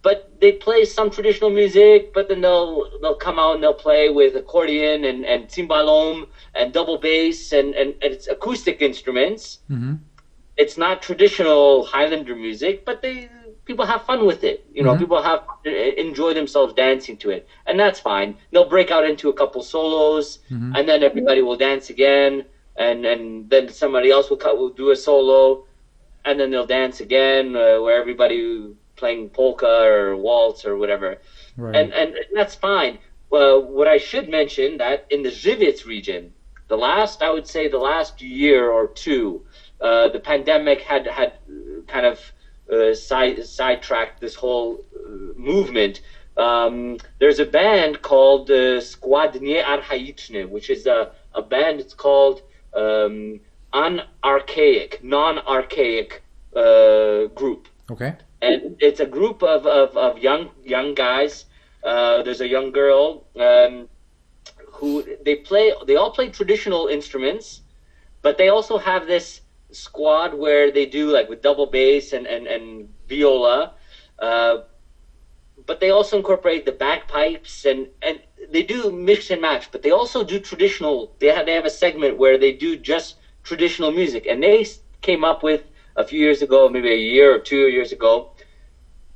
but they play some traditional music, but then they'll come out and they'll play with accordion and cimbalom and double bass and it's acoustic instruments. It's not traditional Highlander music, but people have fun with it. People enjoy themselves dancing to it, and that's fine. They'll break out into a couple solos, and then everybody will dance again, and then somebody else will do a solo, and then they'll dance again, where everybody playing polka or waltz or whatever, and that's fine. What I should mention that in the Gyimes region, the last year or two, the pandemic had kind of sidetracked this whole movement. there's a band called Skład Niearchaiczny, which is a band. It's called non-archaic group. Okay. And it's a group of young guys. There's a young girl who they all play traditional instruments, but they also have this squad where they do like with double bass and viola, but they also incorporate the bagpipes and they do mix and match, but they also do traditional. They have a segment where they do just traditional music, and they came up with a few years ago, maybe a year or 2 years ago,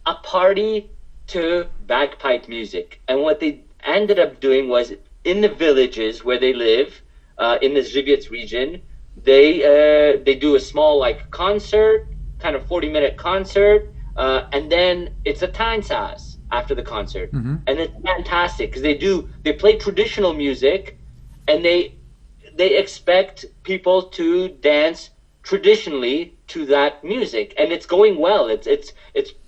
a party to bagpipe music. And what they ended up doing was in the villages where they live, in the Żywiec region, they do a small like concert, kind of 40-minute concert, and then it's a Tanchaz after the concert. Mm-hmm. And it's fantastic because they play traditional music, and they expect people to dance traditionally to that music, and it's going well. It's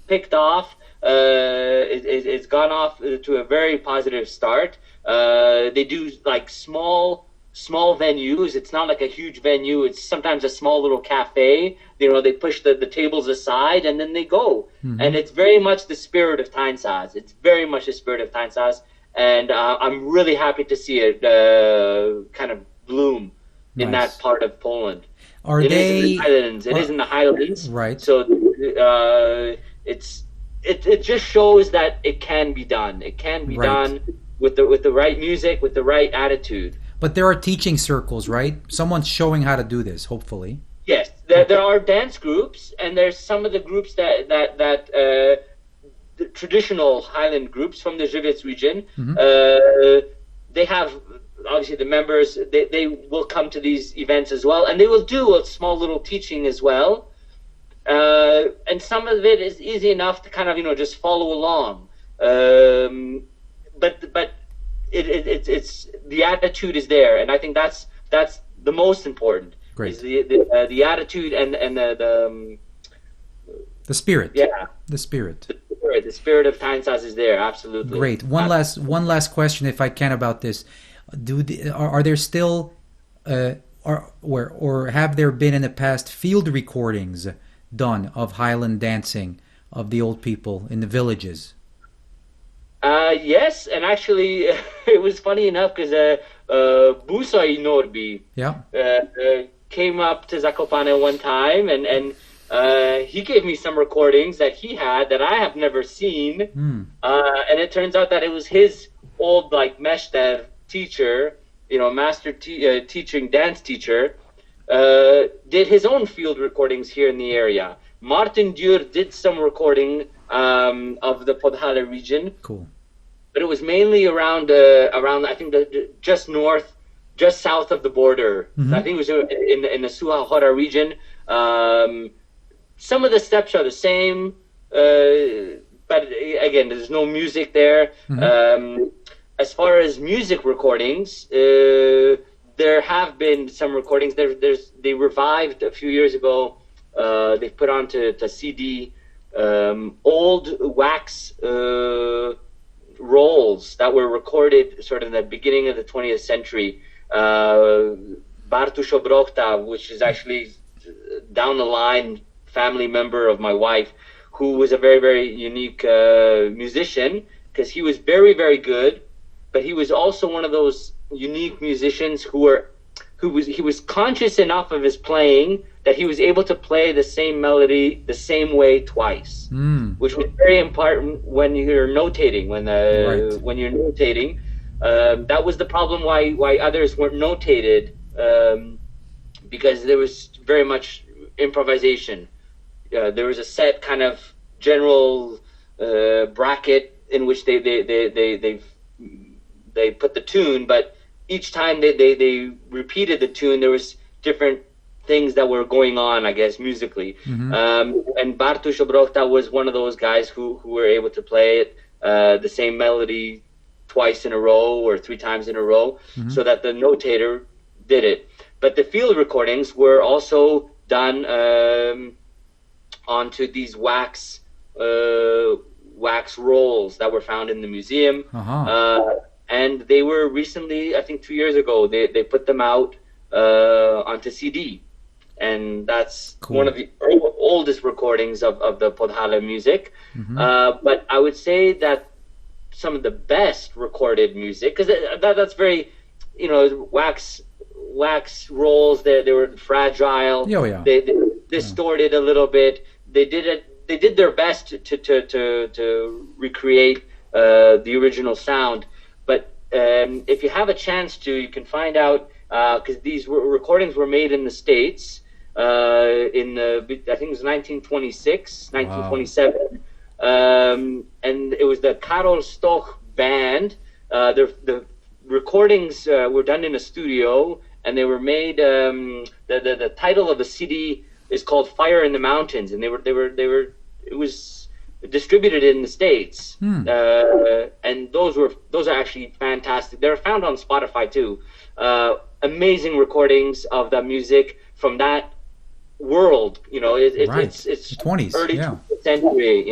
picked off. It's gone off to a very positive start. They do like small venues. It's not like a huge venue. It's sometimes a small little cafe. They push the tables aside and then they go. Mm-hmm. And it's very much the spirit of Tanchaz. It's very much the spirit of Tanchaz. And I'm really happy to see it kind of bloom in that part of Poland. It is in the Highlands. Right. So it just shows that it can be done. It can be done with the right music, with the right attitude. But there are teaching circles, right? Someone's showing how to do this, hopefully. Yes, there are dance groups, and there's some of the groups that the traditional Highland groups from the Żywiec region. Mm-hmm. They have, obviously, the members. They will come to these events as well, and they will do a small little teaching as well. And some of it is easy enough to kind of just follow along. But it's the attitude is there, and I think that's the most important. Great. Is the attitude and the spirit. Yeah. The spirit. The spirit of Tanchaz is there. Absolutely. Great. One last question, if I can, about this. Are there still or have there been in the past field recordings done of Highland dancing of the old people in the villages? Yes, and actually, it was funny enough because Busai Norbi came up to Zakopane one time, and he gave me some recordings that he had that I have never seen, and it turns out that it was his old mester teacher, master teaching dance teacher, did his own field recordings here in the area. Martin Dürr did some recording of the Podhale region. Cool. But it was mainly around I think just south of the border. Mm-hmm. I think it was in the Suha-Hora region. Some of the steps are the same, but again, there's no music there. Mm-hmm. As far as music recordings, there have been some recordings. They revived a few years ago. They put onto CD old wax rolls that were recorded sort of in the beginning of the 20th century. Bartusz Obrochta, which is actually down the line family member of my wife, who was a very, very unique musician, because he was very, very good, but he was also one of those unique musicians who was conscious enough of his playing that he was able to play the same melody the same way twice, which was very important when you're notating. When you're notating, that was the problem why others weren't notated, because there was very much improvisation. There was a set kind of general bracket in which they put the tune, but each time they repeated the tune, there was different things that were going on, I guess, musically. Mm-hmm. And Bartusz Obrochta was one of those guys who were able to play it, the same melody twice in a row or 3 times in a row, mm-hmm. so that the notator did it. But the field recordings were also done onto these wax wax rolls that were found in the museum. And they were recently, I think 2 years ago, they put them out onto CD. And that's one of the oldest recordings of the Podhale music. But I would say that some of the best recorded music, because that's very, wax rolls, they were fragile. They distorted a little bit. They did their best to recreate the original sound. But if you have a chance to, you can find out, because these recordings were made in the States I think it was 1926, 1927. And it was the Karol Stoch band. The recordings were done in a studio, and they were made. The title of the CD is called "Fire in the Mountains," and it was distributed in the States. And those are actually fantastic. They're found on Spotify too. Amazing recordings of the music from that world. It's 20s, early 20th century.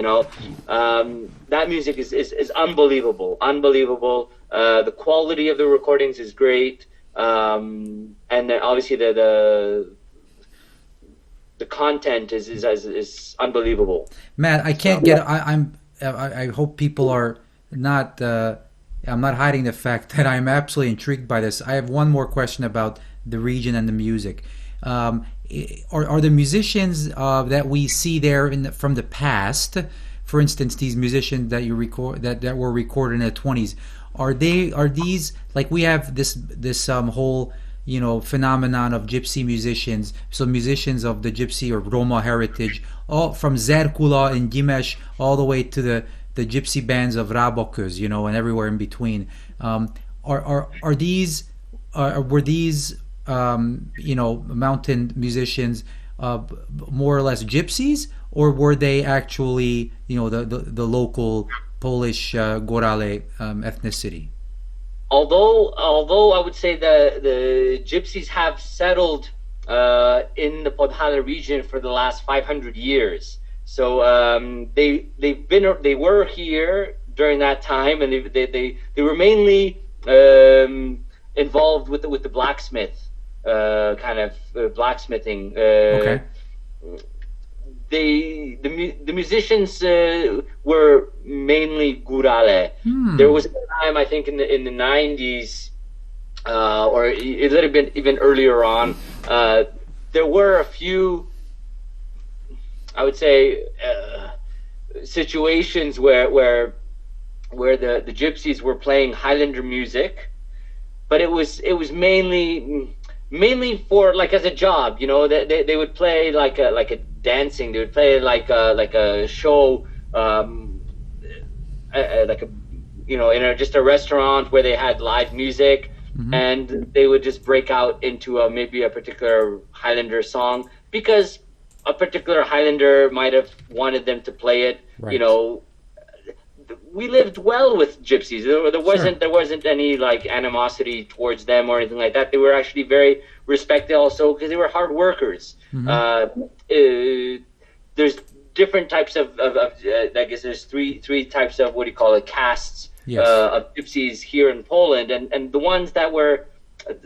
That music is unbelievable. The quality of the recordings is great, and then obviously the content is unbelievable. Matt, I can't get. I hope people are not. I'm not hiding the fact that I'm absolutely intrigued by this. I have one more question about the region and the music. Are the musicians that we see there from the past, for instance, these musicians that you record that were recorded in the 20s, are these like we have this whole phenomenon of gypsy musicians, so musicians of the gypsy or Roma heritage, all from Zerkula in Gyimes all the way to the gypsy bands of Raboköz, and everywhere in between. Were these mountain musicians more or less gypsies, or were they actually the local Polish Górale ethnicity? Although I would say the gypsies have settled in the Podhale region for the last 500 years. So they were here during that time, and they were mainly involved with the blacksmith kind of blacksmithing. Okay. The musicians were mainly Górale. There was a time, I think, in the 90s, or a little bit even earlier on, there were a few, I would say, situations where the gypsies were playing Highlander music, but it was mainly for like as a job. They would play like a dancing. They would play like a show, in just a restaurant where they had live music, and they would just break out into maybe a particular Highlander song because a particular Highlander might have wanted them to play it. Right. We lived well with gypsies. There wasn't any like animosity towards them or anything like that. They were actually very respected also because they were hard workers. There's different types of I guess there's three types of castes of gypsies here in Poland, and the ones that were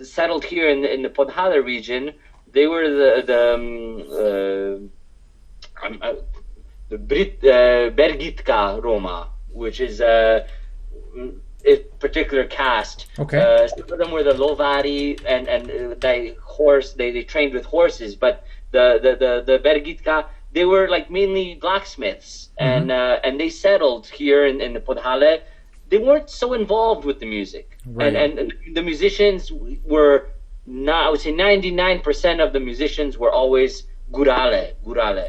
settled here in the Podhale region, they were the Bergitka Roma, which is a particular caste. Okay. Some of them were the Lovari, and they trained with horses, but the Bergitka, they were like mainly blacksmiths, and they settled here in the Podhale. They weren't so involved with the music, right. and the musicians were not. I would say 99% of the musicians were always Górale.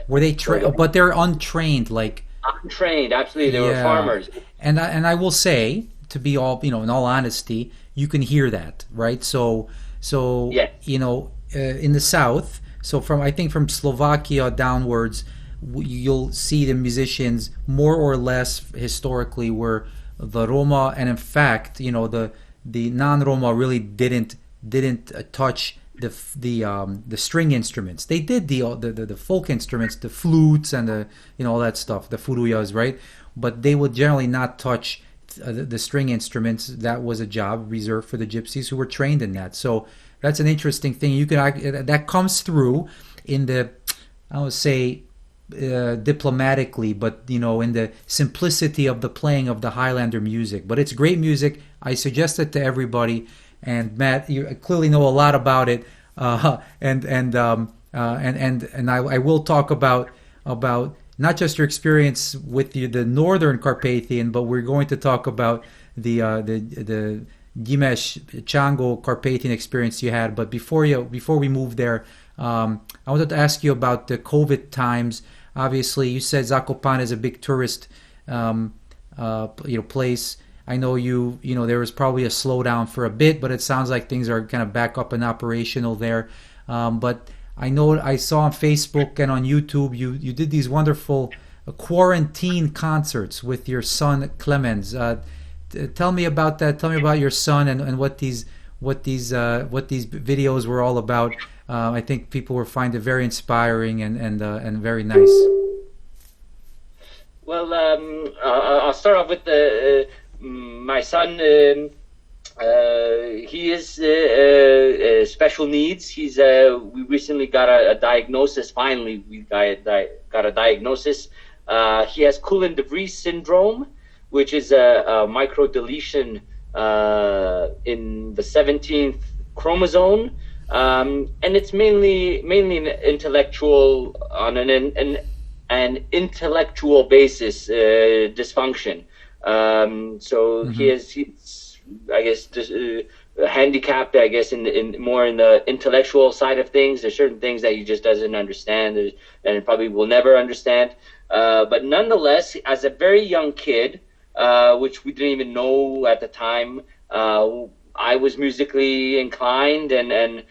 Were they but they're untrained, like untrained? Absolutely, they were farmers. And I will say, to be all in all honesty, you can hear that, right? So yes. In the south, so I think from Slovakia downwards, you'll see the musicians more or less historically were the Roma, and in fact, the non-Roma really didn't touch the string instruments. They did the folk instruments, the flutes and all that stuff, the furuyas, right? but they would generally not touch the string instruments. That was a job reserved for the gypsies who were trained in that. So that's an interesting thing. You can that comes through in the, I would say, diplomatically, but in the simplicity of the playing of the Highlander music. But it's great music. I suggest it to everybody. And Matt, you clearly know a lot about it. And I will talk about not just your experience with the northern Carpathian, but we're going to talk about the Gyimes Chango Carpathian experience you had. But before we move there, I wanted to ask you about the COVID times. Obviously, you said Zakopane is a big tourist place. I know there was probably a slowdown for a bit, but it sounds like things are kind of back up and operational there. But I know I saw on Facebook and on YouTube you did these wonderful quarantine concerts with your son Clemens. Tell me about that. Tell me about your son and what these videos were all about. I think people will find it very inspiring and very nice. Well, I'll start off with my son. He is special needs. We recently got a diagnosis. Finally, we got a diagnosis. He has Cullen-de-Vries syndrome, which is a microdeletion in the 17th chromosome, and it's mainly an intellectual on an intellectual basis dysfunction. He's I guess just handicapped. I guess in more in the intellectual side of things. There's certain things that he just doesn't understand, and probably will never understand. But nonetheless, as a very young kid, which we didn't even know at the time, I was musically inclined, and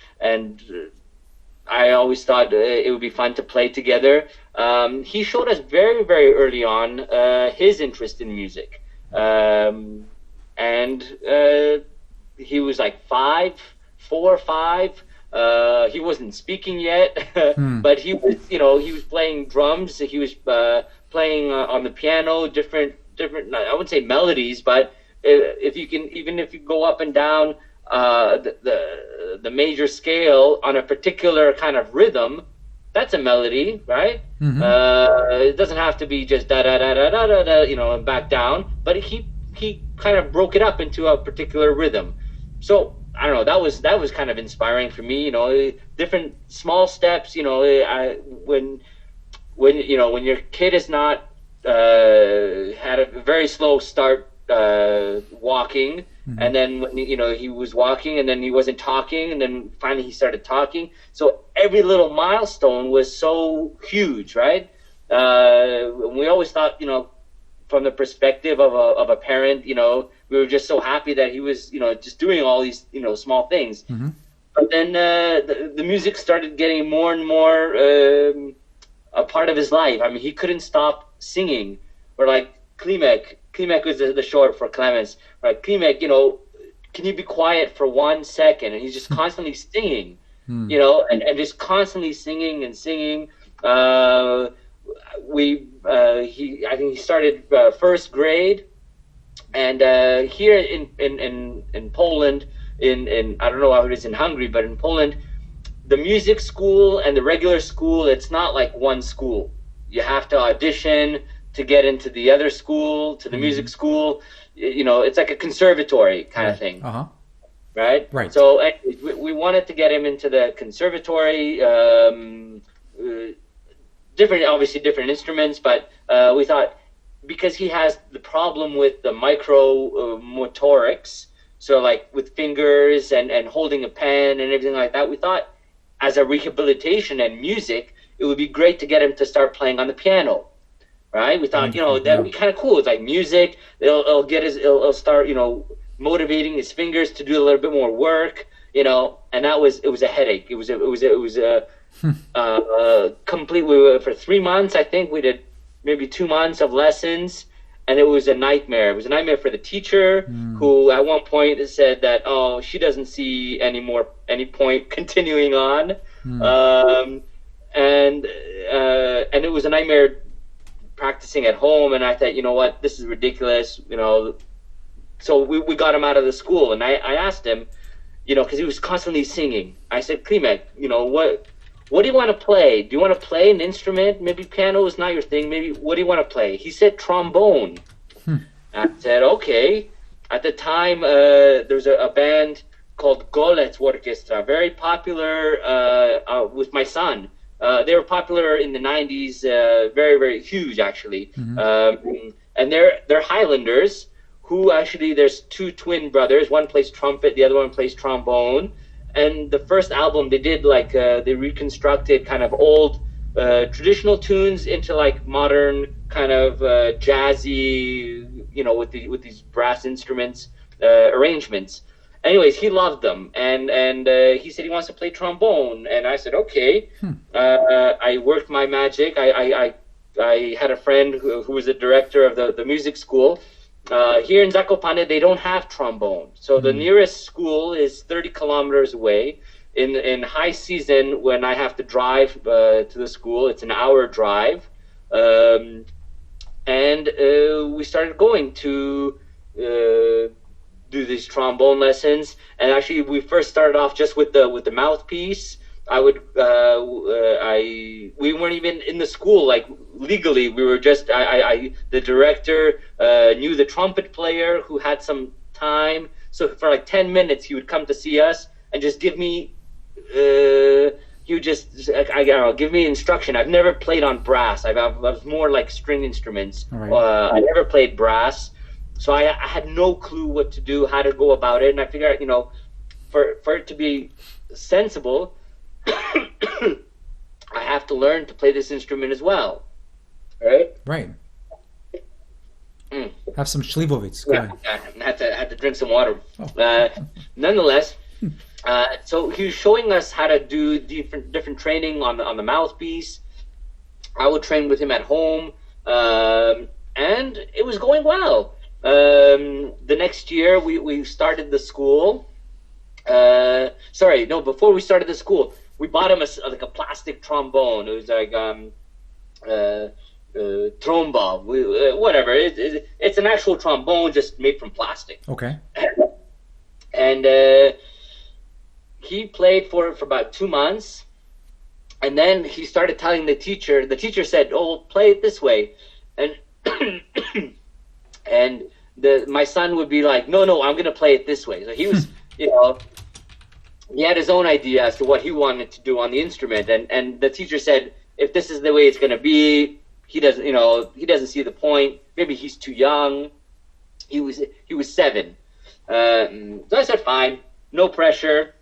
I always thought it would be fun to play together. He showed us very, very early on his interest in music. And he was like 4 or 5. He wasn't speaking yet, but he was playing drums. He was playing on the piano, different. I wouldn't say melodies, but if you go up and down the major scale on a particular kind of rhythm, that's a melody, right? Mm-hmm. It doesn't have to be just da da da da da da da, and back down. But he kind of broke it up into a particular rhythm. So I don't know. That was kind of inspiring for me. Different small steps. When your kid is not had a very slow start walking, mm-hmm. and then when he was walking, and then he wasn't talking, and then finally he started talking. So every little milestone was so huge, right? We always thought, from the perspective of a parent, we were just so happy that he was, just doing all these, small things. Mm-hmm. But then the music started getting more and more a part of his life. I mean, he couldn't stop singing. Or like Klimek was the short for Clemens. Right, Klimek, can you be quiet for 1 second? And he's just constantly singing, and just constantly singing and singing. I think he started first grade, and here in Poland, in I don't know how it is in Hungary, but in Poland, the music school and the regular school, it's not like one school. You have to audition to get into the other school, to the mm-hmm. music school. It's like a conservatory kind of thing. Uh-huh. Right? Right. So we wanted to get him into the conservatory. Different instruments, but we thought because he has the problem with the motorics, so like with fingers and holding a pen and everything like that, we thought as a rehabilitation and music, it would be great to get him to start playing on the piano, right? We thought, that'd be kind of cool. It's like music. It'll start, motivating his fingers to do a little bit more work, and it was a headache. It was a complete. For 3 months, I think we did maybe 2 months of lessons, and it was a nightmare. It was a nightmare for the teacher, who at one point said that she doesn't see any point continuing on, and it was a nightmare practicing at home, and I thought, you know what, this is ridiculous, So we got him out of the school, and I asked him, because he was constantly singing. I said, Klimek, what do you want to play? Do you want to play an instrument? Maybe piano is not your thing. Maybe what do you want to play? He said trombone. I said, okay. At the time, there was a band called Golec Orchestra, very popular with my son. They were popular in the 90s, very, very huge, actually. And they're Highlanders, who actually, there's two twin brothers. One plays trumpet, the other one plays trombone. And the first album they did, they reconstructed kind of old traditional tunes into modern kind of jazzy, with these brass instruments arrangements. Anyways, he loved them, and he said he wants to play trombone, and I said okay. I worked my magic. I had a friend who was the director of the music school. Here in Zakopane, they don't have trombone. So the nearest school is 30 kilometers away. In high season, when I have to drive to the school, it's an hour drive. And we started going to do these trombone lessons. And actually, we first started off just with the mouthpiece. We weren't even in the school, legally. We were just, the director knew the trumpet player who had some time. So for 10 minutes, he would come to see us and just give me, give me instruction. I've never played on brass. I was more like string instruments. Right. I never played brass. So I had no clue what to do, how to go about it. And I figured, for it to be sensible, I have to learn to play this instrument as well, right? Right. Have some Slivovitz. Yeah, I had to drink some water. Oh. Nonetheless, so he was showing us how to do different training on the mouthpiece. I would train with him at home, and it was going well. The next year, we started the school. Before we started the school, we bought him a plastic trombone. It was tromba, whatever. It's an actual trombone, just made from plastic. Okay. And he played for about 2 months, and then he started telling the teacher. The teacher said, "Oh, play it this way," and and my son would be like, "No, I'm going to play it this way." So he was, he had his own idea as to what he wanted to do on the instrument, and the teacher said, if this is the way it's going to be, he doesn't see the point. Maybe he's too young. He was 7. So I said, fine, no pressure.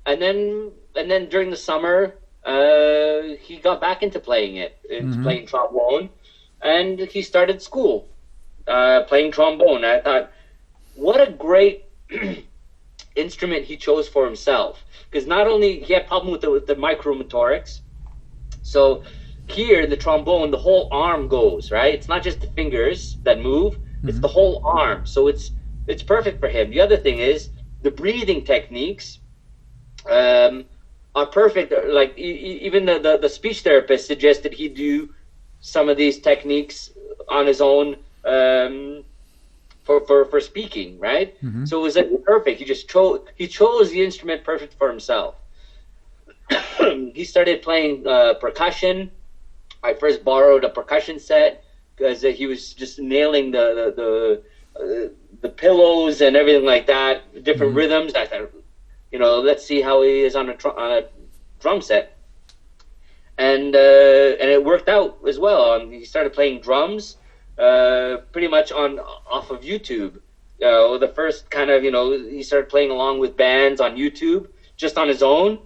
And then during the summer, he got back into playing it, playing trombone, and he started school playing trombone. I thought, what a great instrument he chose for himself, because not only he had problem with the micromotorics. So here, the trombone, the whole arm goes, right? It's not just the fingers that move, it's the whole arm. So it's perfect for him. The other thing is the breathing techniques are perfect. Like even the speech therapist suggested he do some of these techniques on his own for speaking, right? So it was perfect. He chose the instrument perfect for himself. He started playing percussion. I first borrowed a percussion set because he was just nailing the pillows and everything like that, different rhythms. I thought, let's see how he is on a drum set, and it worked out as well. He started playing drums pretty much off of YouTube. The first kind of, he started playing along with bands on YouTube just on his own.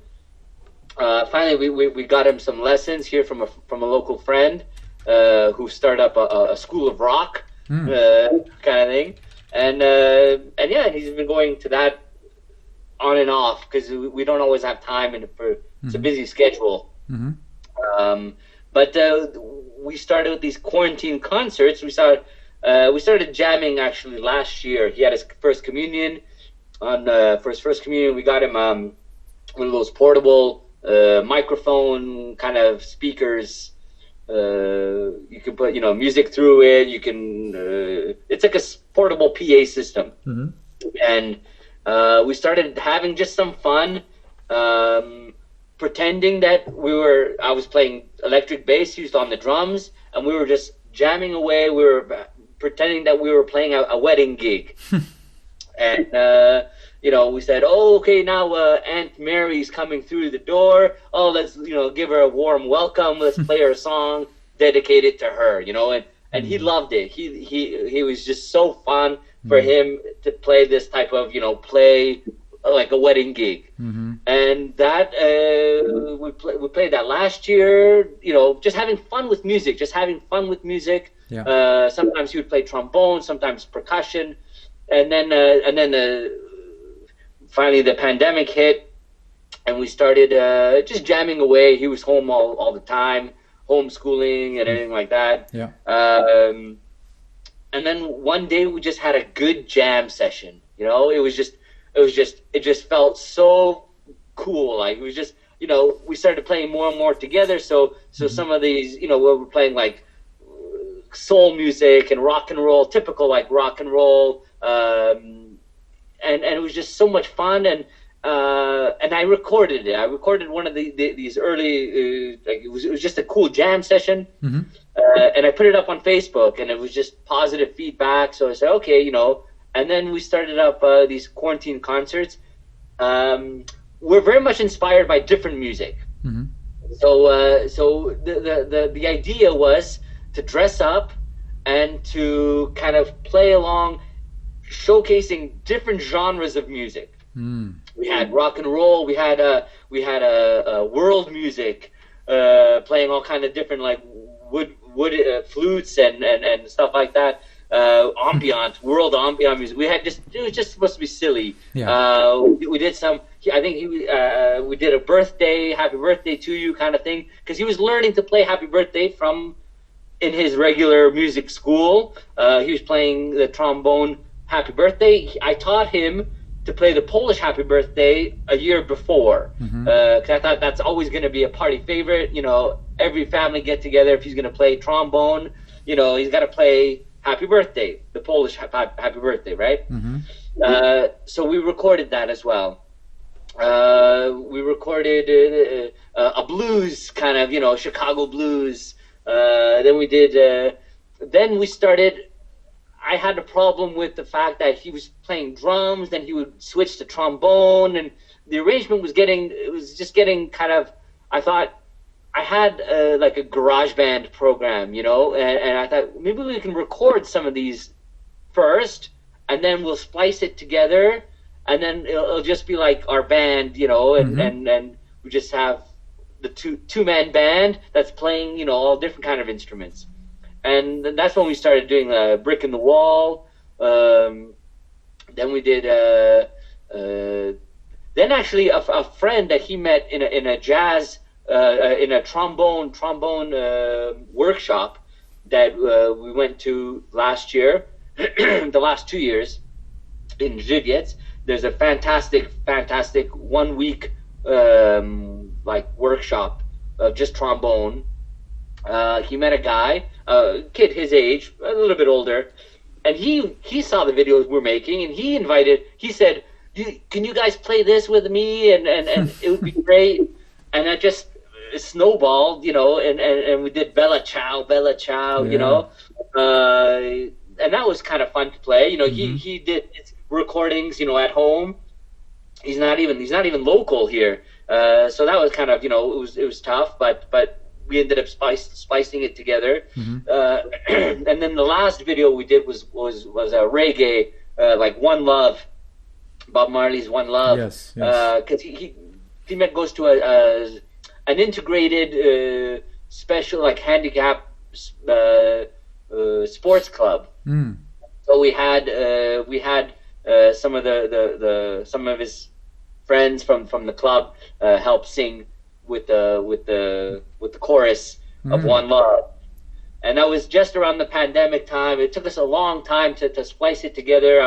Finally, we got him some lessons here from a local friend who started up a school of rock kind of thing, and yeah, he's been going to that on and off because we don't always have time, and it's a busy schedule. But we started with these quarantine concerts. We started jamming actually last year. He had his first communion. For his first communion, we got him one of those portable microphone kind of speakers, you can put music through it. You can it's like a portable PA system, and we started having just some fun, pretending that I was playing electric bass, he was on the drums, and we were just jamming away. We were pretending that we were playing a wedding gig. And, we said, oh, okay, now Aunt Mary's coming through the door. Oh, let's, give her a warm welcome. Let's play her a song dedicated to her, and he loved it. He was just so fun for him to play this type of, play like a wedding gig. And that, we played that last year, just having fun with music, Yeah. Sometimes he would play trombone, sometimes percussion. And then finally the pandemic hit, and we started just jamming away. He was home all the time, homeschooling and everything like that. Yeah. And then one day we just had a good jam session. It just felt so cool. Like it was just, we started playing more and more together. So some of these, we were playing like soul music and rock and roll, typical like rock and roll. And it was just so much fun, and I recorded it. I recorded one of these early, like it was just a cool jam session, and I put it up on Facebook, and it was just positive feedback. So I said, okay, and then we started up these quarantine concerts. We're very much inspired by different music. So the idea was to dress up and to kind of play along, showcasing different genres of music. We had rock and roll. We had world music, playing all kind of different like wood flutes and stuff like that. World ambient music. It was just supposed to be silly. Yeah. We did some. I think we did a birthday, happy birthday to you kind of thing, because he was learning to play happy birthday in his regular music school. He was playing the trombone happy birthday. I taught him to play the Polish happy birthday a year before, because I thought that's always going to be a party favorite. Every family get together, if he's going to play trombone, he's got to play happy birthday, the Polish happy birthday, right? So we recorded that as well. We recorded a blues kind of, Chicago blues. Then we did. Then we started. I had a problem with the fact that he was playing drums, then he would switch to trombone, and the arrangement was getting kind of. I thought I had like a garage band program, and I thought maybe we can record some of these first, and then we'll splice it together, and then it'll just be like our band, and we just have the two-man band that's playing, all different kind of instruments. And that's when we started doing Brick in the Wall. Then we did. Then actually, a friend that he met in a jazz, in a trombone workshop that we went to last year, the last 2 years in Gyimes. There's a fantastic 1 week like workshop of just trombone. He met a guy, a kid his age, a little bit older, and he saw the videos we're making, and he said, can you guys play this with me, and it would be great. And that just snowballed, and we did Bella Ciao, yeah. And that was kind of fun to play. He did his recordings, at home. He's not even local here, so that was kind of, it was tough, but we ended up splicing it together. And then the last video we did was a reggae, like One Love, Bob Marley's One Love. Yes. Because he goes to an integrated special like handicap sports club. So we had some of his friends from the club help sing with the chorus of One Love, and that was just around the pandemic time. It took us a long time to splice it together.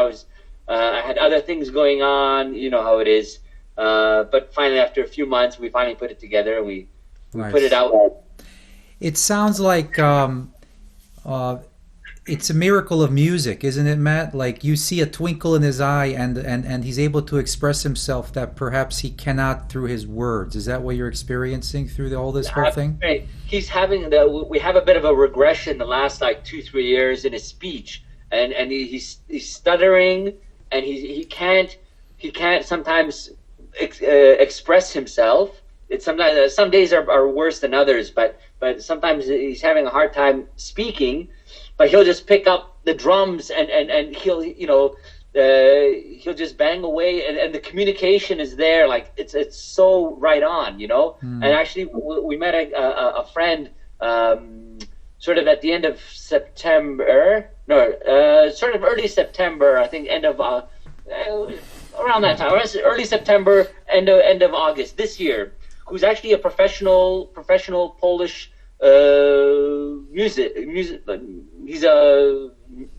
I had other things going on, you know how it is. But finally, after a few months, we finally put it together and we put it out. It sounds like uh, it's a miracle of music, isn't it, Matt? Like you see a twinkle in his eye, and he's able to express himself that perhaps he cannot through his words. Is that what you're experiencing through all this whole thing? Right. He's having we have a bit of a regression the last like 2-3 years in his speech, and he's stuttering, and he can't sometimes express himself. It's sometimes some days are worse than others, but sometimes he's having a hard time speaking. But he'll just pick up the drums and he'll he'll just bang away, and the communication is there. Like it's so right on, And actually, we met a friend sort of at the end of September. No, sort of early September. I think end of around that time, early September, end of August this year. Who's actually a professional Polish music. He's a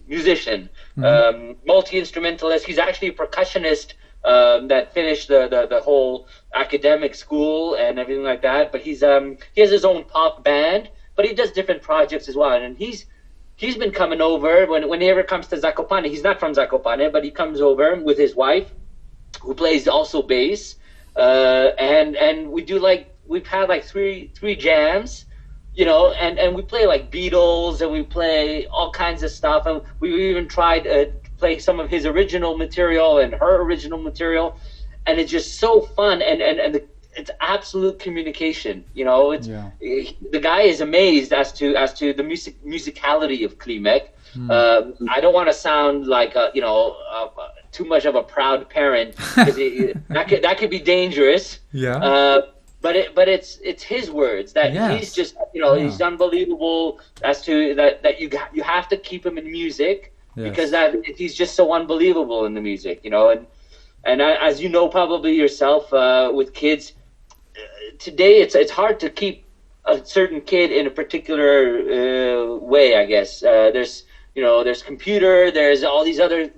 musician, multi-instrumentalist. He's actually a percussionist that finished the whole academic school and everything like that. But he has his own pop band, but he does different projects as well. And he's been coming over when he ever comes to Zakopane. He's not from Zakopane, but he comes over with his wife, who plays also bass. And we've had like three jams, and we play like Beatles, and we play all kinds of stuff, and we even tried to play some of his original material and her original material, and it's just so fun, and it's absolute communication. The guy is amazed as to the musicality of Klimek. I don't want to sound like too much of a proud parent, because that could be dangerous. Yeah. But it's his words that he's just he's unbelievable as to that you have to keep him in music, because that he's just so unbelievable in the music, and as you know probably yourself, with kids today, it's hard to keep a certain kid in a particular way, I guess. There's computer, there's all these other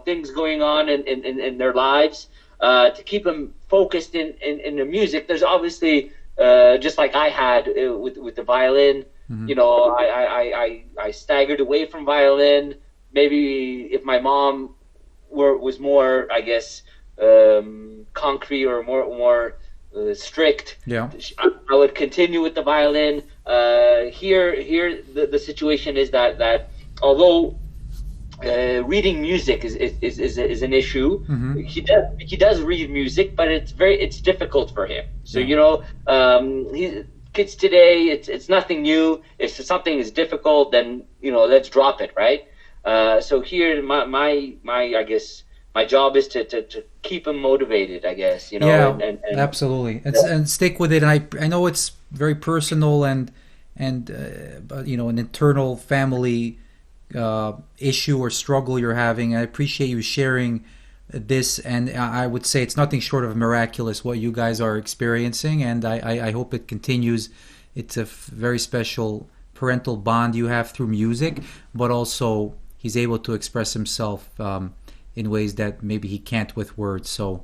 things going on in their lives. To keep them focused in the music, there's obviously just like I had with the violin. I staggered away from violin. Maybe if my mom was more, I guess, concrete or more strict, I would continue with the violin. Here the situation is that although reading music is an issue. He does read music, but it's difficult for him. So kids today, it's nothing new. If something is difficult, then let's drop it, right? So here, my I guess my job is to keep him motivated, I guess. And absolutely, and stick with it. I know it's very personal and but an internal family issue or struggle you're having. I appreciate you sharing this, and I would say it's nothing short of miraculous what you guys are experiencing, and I hope it continues. It's a very special parental bond you have through music, but also he's able to express himself in ways that maybe he can't with words. So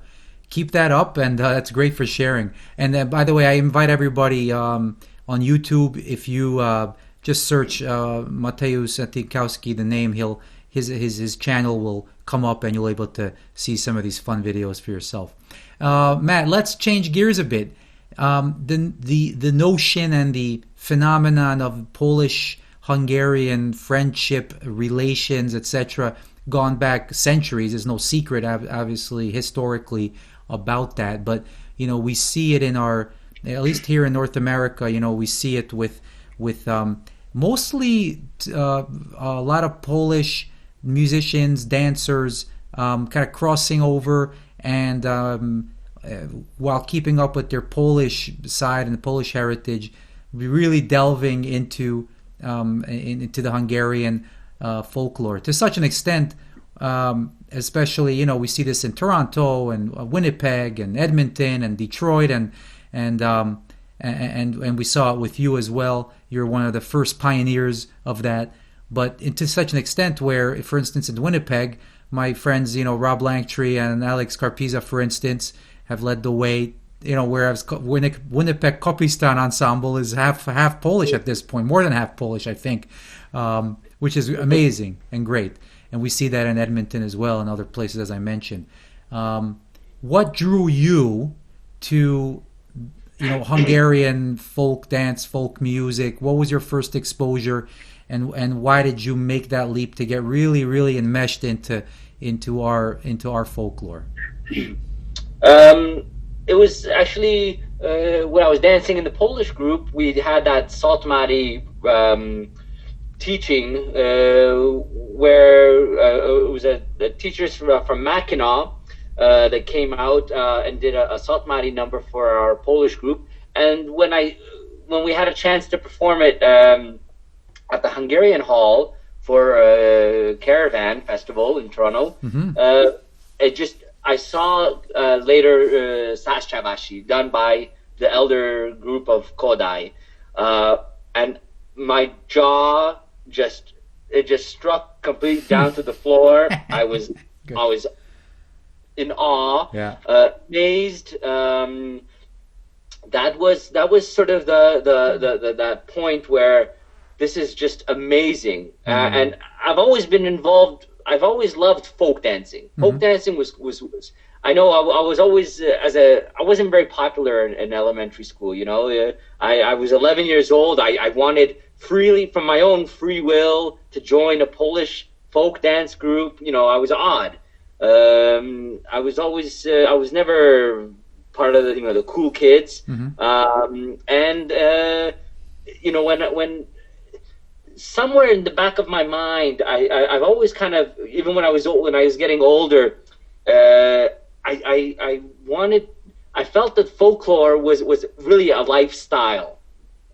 keep that up, and that's great for sharing. And by the way, I invite everybody on YouTube, if you just search Mateusz Etynkowski, the name. His channel will come up, and you'll be able to see some of these fun videos for yourself. Matt, let's change gears a bit. The notion and the phenomenon of Polish-Hungarian friendship relations, etc., gone back centuries. There's no secret, obviously, historically about that. But we see it in at least here in North America. We see it with mostly a lot of Polish musicians, dancers, kind of crossing over and while keeping up with their Polish side and the Polish heritage, really delving into the Hungarian folklore to such an extent. Especially, we see this in Toronto and Winnipeg and Edmonton and Detroit and we saw it with you as well. You're one of the first pioneers of that, but to such an extent where, for instance, in Winnipeg, my friends, Rob Langtree and Alex Carpizza, for instance, have led the way whereas Winnipeg Kopistan ensemble is half Polish at this point, more than half Polish, I think, which is amazing and great. And we see that in Edmonton as well and other places, as I mentioned. What drew you to Hungarian folk dance, folk music? What was your first exposure, and why did you make that leap to get really, really enmeshed into our folklore? It was actually when I was dancing in the Polish group. We had that Saltmari teaching where it was a teachers from Mackinac that came out and did a Saltmari number for our Polish group. And when we had a chance to perform it at the Hungarian Hall for a Caravan Festival in Toronto, I saw later Saszcsavashi done by the elder group of Kodai, and my jaw just struck completely down to the floor. I was in awe, amazed. That was sort of the that point where this is just amazing. And I've always been involved. I've always loved folk dancing. Folk dancing was I know I was always I wasn't very popular in elementary school. I was 11 years old. I wanted freely, from my own free will, to join a Polish folk dance group. I was odd. I was never part of the cool kids. When somewhere in the back of my mind, I've always kind of, even when I was getting older, I felt that folklore was really a lifestyle,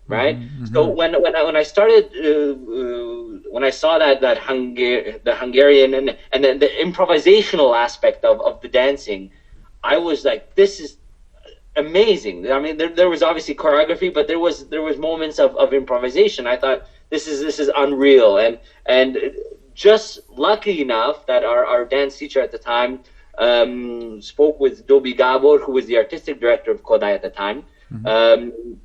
right? So when I started, when I saw the Hungarian and then the improvisational aspect of the dancing, I was like, this is amazing. I mean, there was obviously choreography, but there was moments of improvisation. I thought, this is unreal, and just lucky enough that our dance teacher at the time spoke with Dobi Gabor, who was the artistic director of Kodai at the time,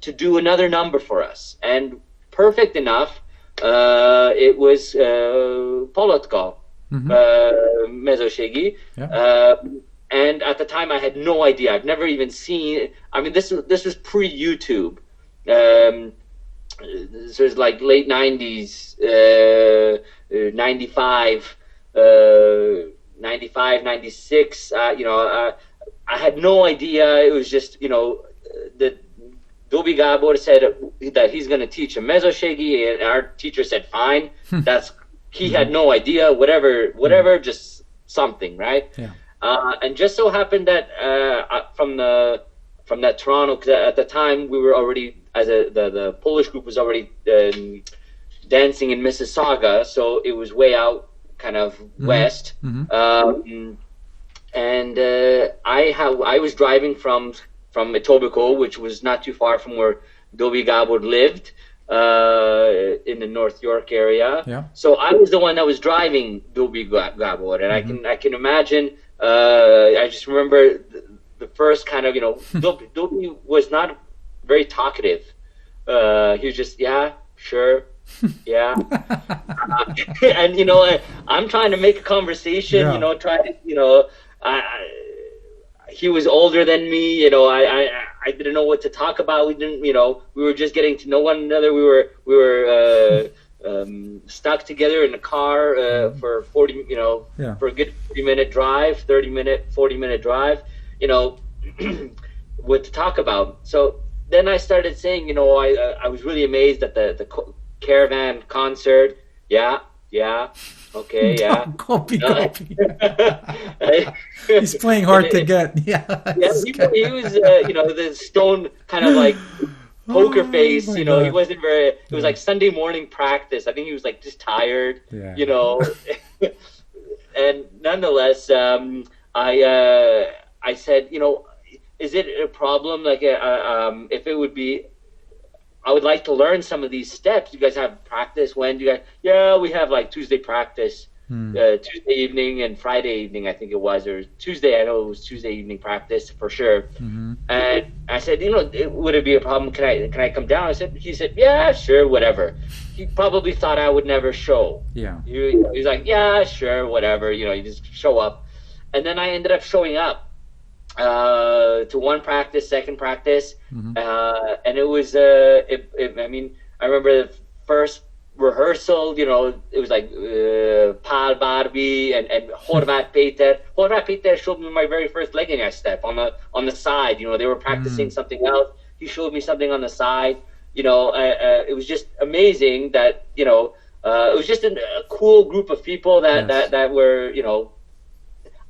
to do another number for us. And perfect enough, it was Polotko, Mezőségi. And at the time, I had no idea. I've never even seen. I mean, this was pre-YouTube. This was like late 90s, 95, 96. I had no idea. It was just, that Dobi Gabor said that he's going to teach a mezőségi, and our teacher said, fine. He had no idea, whatever, just something, right? Yeah. And just so happened that from that Toronto, because at the time we were already, the Polish group was already dancing in Mississauga, so it was way out, kind of west. And I was driving from Etobicoke, which was not too far from where Dobi Gabor lived, in the North York area. Yeah. So I was the one that was driving Dobi Gabor, and I can imagine. I just remember the first kind of, Dobi was not very talkative. He was just, yeah, sure, yeah. And, I'm trying to make a conversation, he was older than me, I didn't know what to talk about. We were just getting to know one another. We were stuck together in a car for 40, for a good 40-minute drive, 40-minute drive, what to talk about. So then I started saying, I was really amazed at the Caravan concert. Yeah, okay, yeah. Copy. He's playing hard to get. Yeah, he was, the stone kind of like poker face, he wasn't very, it was like Sunday morning practice. I think he was like just tired, and nonetheless, I said, is it a problem? Like, if it would be, I would like to learn some of these steps. You guys have practice? When do you guys? Yeah, we have like Tuesday practice, Tuesday evening and Friday evening, I think it was, or Tuesday. I know it was Tuesday evening practice for sure. And I said, would it be a problem? Can I come down? He said, yeah, sure, whatever. He probably thought I would never show. Yeah. He's like, yeah, sure, whatever. You just show up. And then I ended up showing up to one practice, second practice, and it was. I remember the first rehearsal. It was like Pál Barbie and Horváth Péter. Horváth Péter showed me my very first legging step on the side. They were practicing something else. He showed me something on the side. It was just amazing that it was just a cool group of people that were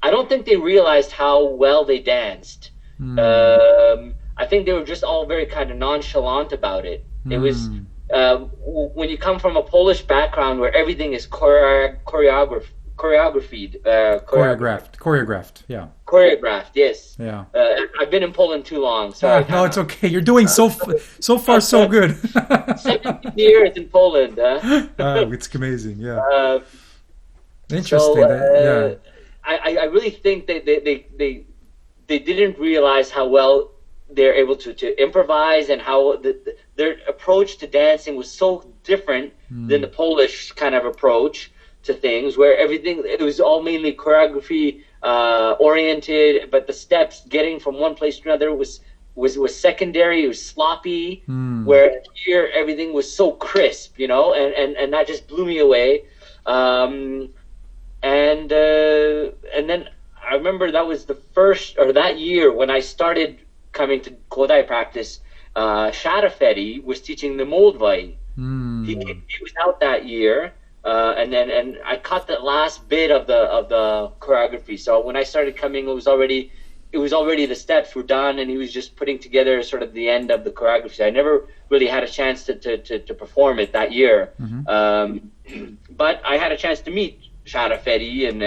I don't think they realized how well they danced. I think they were just all very kind of nonchalant about it. It was when you come from a Polish background where everything is choreographed. Yeah. Choreographed, yes. Yeah. I've been in Poland too long, so no, it's okay. You're doing so far so good. 17 years in Poland. It's amazing. Yeah. Interesting. So, I really think they didn't realize how well they're able to improvise, and how their approach to dancing was so different than the Polish kind of approach to things, where it was all mainly choreography oriented, but the steps getting from one place to another was secondary. It was sloppy, where here everything was so crisp, and that just blew me away. And then I remember that was that year when I started coming to Kodai practice. Sharafedi was teaching the Moldvai. He was out that year, and I caught the last bit of the choreography. So when I started coming, it was already the steps were done, and he was just putting together sort of the end of the choreography. I never really had a chance to perform it that year, but I had a chance to meet Sharafedi and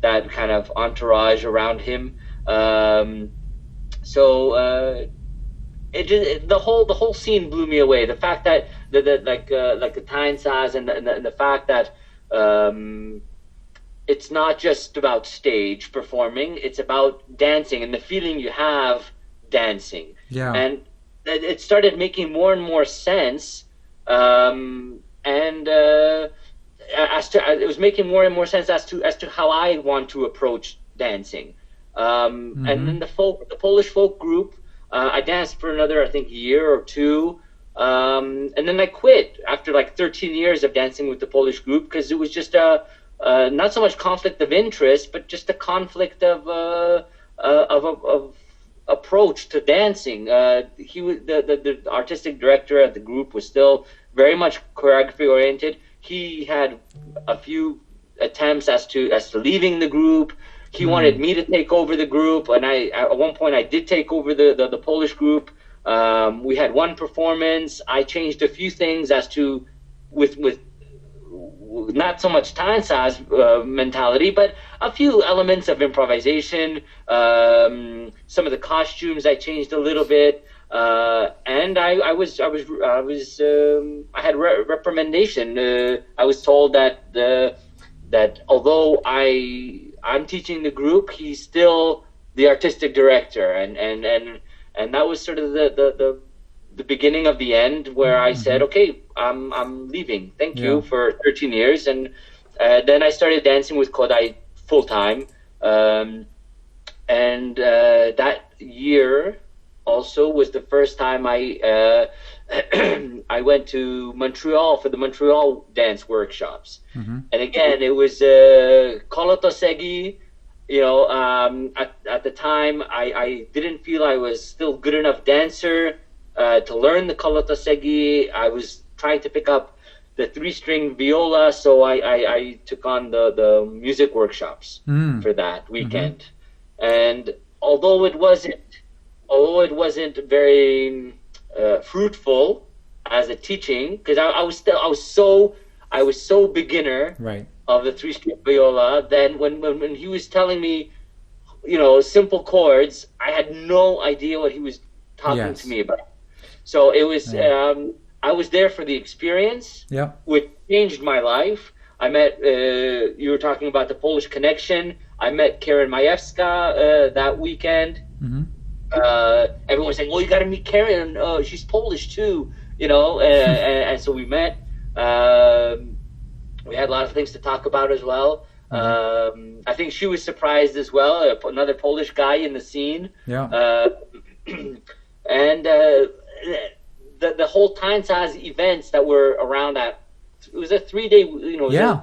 that kind of entourage around him. The whole scene blew me away. The fact that like the Tanchaz and the fact that it's not just about stage performing; it's about dancing and the feeling you have dancing. Yeah. And it started making more and more sense. It was making more and more sense as to how I want to approach dancing. And then the Polish folk group, I danced for another, I think, year or two, and then I quit after like 13 years of dancing with the Polish group, because it was just not so much conflict of interest, but just a conflict of approach to dancing. He was the artistic director of the group was still very much choreography oriented. He had a few attempts as to leaving the group. He wanted me to take over the group, and at one point I did take over the Polish group. We had one performance. I changed a few things as to with not so much Tanchaz mentality, but a few elements of improvisation. Some of the costumes I changed a little bit. And I had reprimandation. I was told that although I'm teaching the group, he's still the artistic director, and that was sort of the beginning of the end, where I said, okay, I'm leaving. Thank you for 13 years, and then I started dancing with Kodai full time, and that year also was the first time I went to Montreal for the Montreal dance workshops. And again, it was Kolotosegi. At the time, I didn't feel I was still good enough dancer to learn the Kolotosegi. I was trying to pick up the 3-string viola, so I took on the music workshops for that weekend. And although it wasn't very fruitful as a teaching, because I was so beginner of the 3-string viola. Then when he was telling me, simple chords, I had no idea what he was talking to me about. So it was I was there for the experience, which changed my life. I met you were talking about the Polish connection. I met Karen Majewska that weekend. everyone's saying, "Well, you got to meet Karen. She's Polish too," and so we met. We had a lot of things to talk about as well. I think she was surprised as well. Another Polish guy in the scene. Yeah. And the whole Tanchaz events that were around that. It was a 3-day. Yeah.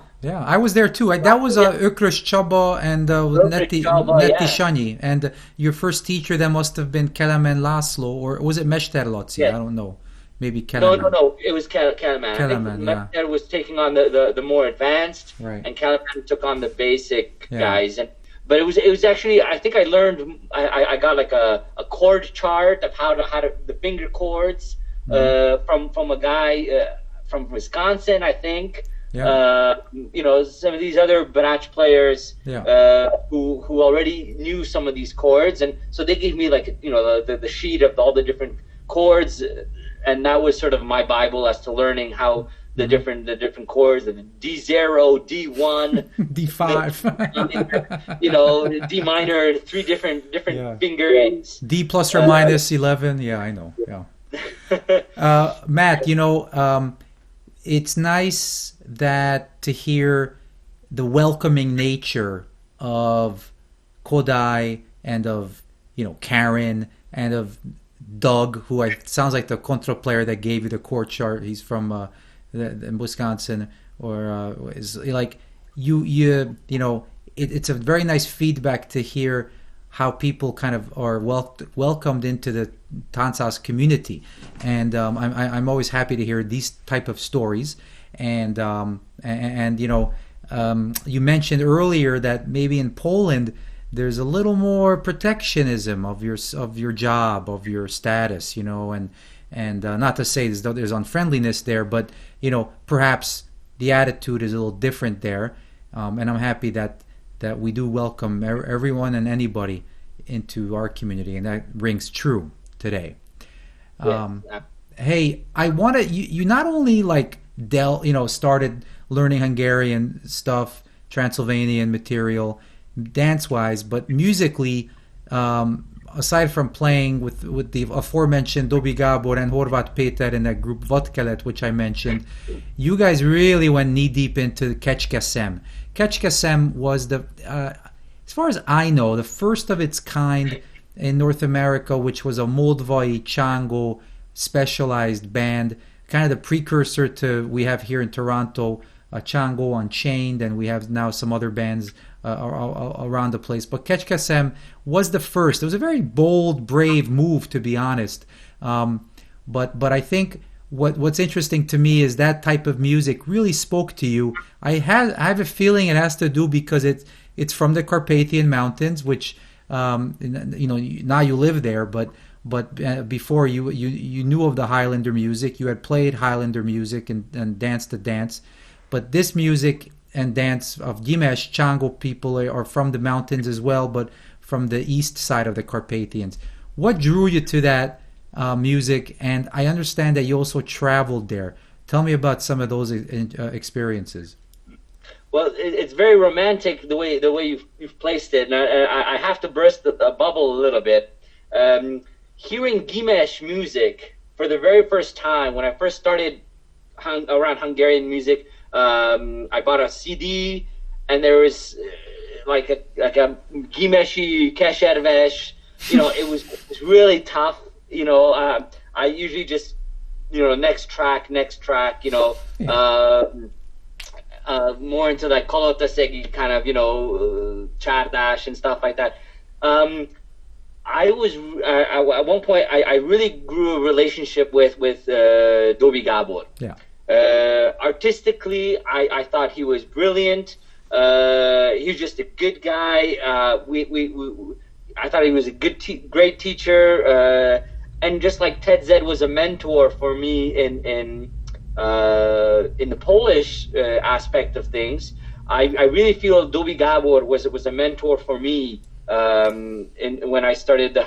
I was there too. That was Ökres Csaba and Neti Sanyi. And your first teacher then must have been Kalman László, or was it Mester Laci? I don't know. Maybe Kalman. No. It was Kalman. Kalman, I think Mester was taking on the more advanced, right. And Kalman took on the basic guys. But it was actually, I think I learned, I got like a chord chart of how to the finger chords from a guy from Wisconsin, I think. Yeah. Some of these other barrage players who already knew some of these chords, and so they gave me like the sheet of all the different chords, and that was sort of my Bible as to learning how the different chords, the D0, D1, D5, D minor, three different fingerings. D plus or minus 11. Yeah, I know. Yeah. Matt, it's nice to hear the welcoming nature of Kodai and of Karen and of Doug, who sounds like the contra player that gave you the chord chart. He's from Wisconsin, or is like it's a very nice feedback to hear how people kind of are welcomed into the Tanchaz community, and I'm always happy to hear these type of stories. And you mentioned earlier that maybe in Poland there's a little more protectionism of your job, of your status, and not to say there's unfriendliness there, but perhaps the attitude is a little different there, and I'm happy that we do welcome everyone and anybody into our community, and that rings true today. Hey, I want to you not only started learning Hungarian stuff, Transylvanian material, dance-wise, but musically, aside from playing with the aforementioned Dobi Gábor and Horváth Péter in that group Vatkelet, which I mentioned, you guys really went knee-deep into Kecskeszem. Kecskeszem was as far as I know, the first of its kind in North America, which was a Moldvai Csango specialized band, kind of the precursor to we have here in Toronto, Csango Unchained, and we have now some other bands around the place. But Kecskeszem was the first. It was a very bold, brave move, to be honest. But I think what's interesting to me is that type of music really spoke to you. I have a feeling it has to do because it's from the Carpathian Mountains, which now you live there, but before you knew of the Highlander music. You had played Highlander music and danced the dance, but this music and dance of Gyimes Csango people are from the mountains as well, but from the east side of the Carpathians. What drew you to that music? And I understand that you also traveled there. Tell me about some of those experiences. Well, it's very romantic the way you've placed it, and I have to burst a bubble a little bit. Hearing Gyimes music for the very first time, when I first started around Hungarian music, I bought a CD, and there was like a Gyimesi Keserves. It was really tough. I usually just next track. More into like Kolotaszegi kind of Csárdas and stuff like that. I was at one point I really grew a relationship with Dobi Gábor. Yeah. Artistically, I thought he was brilliant. He was just a good guy. I thought he was a great teacher. And just like Ted Zed was a mentor for me in the Polish aspect of things, I really feel Dobi Gábor was a mentor for me when I started the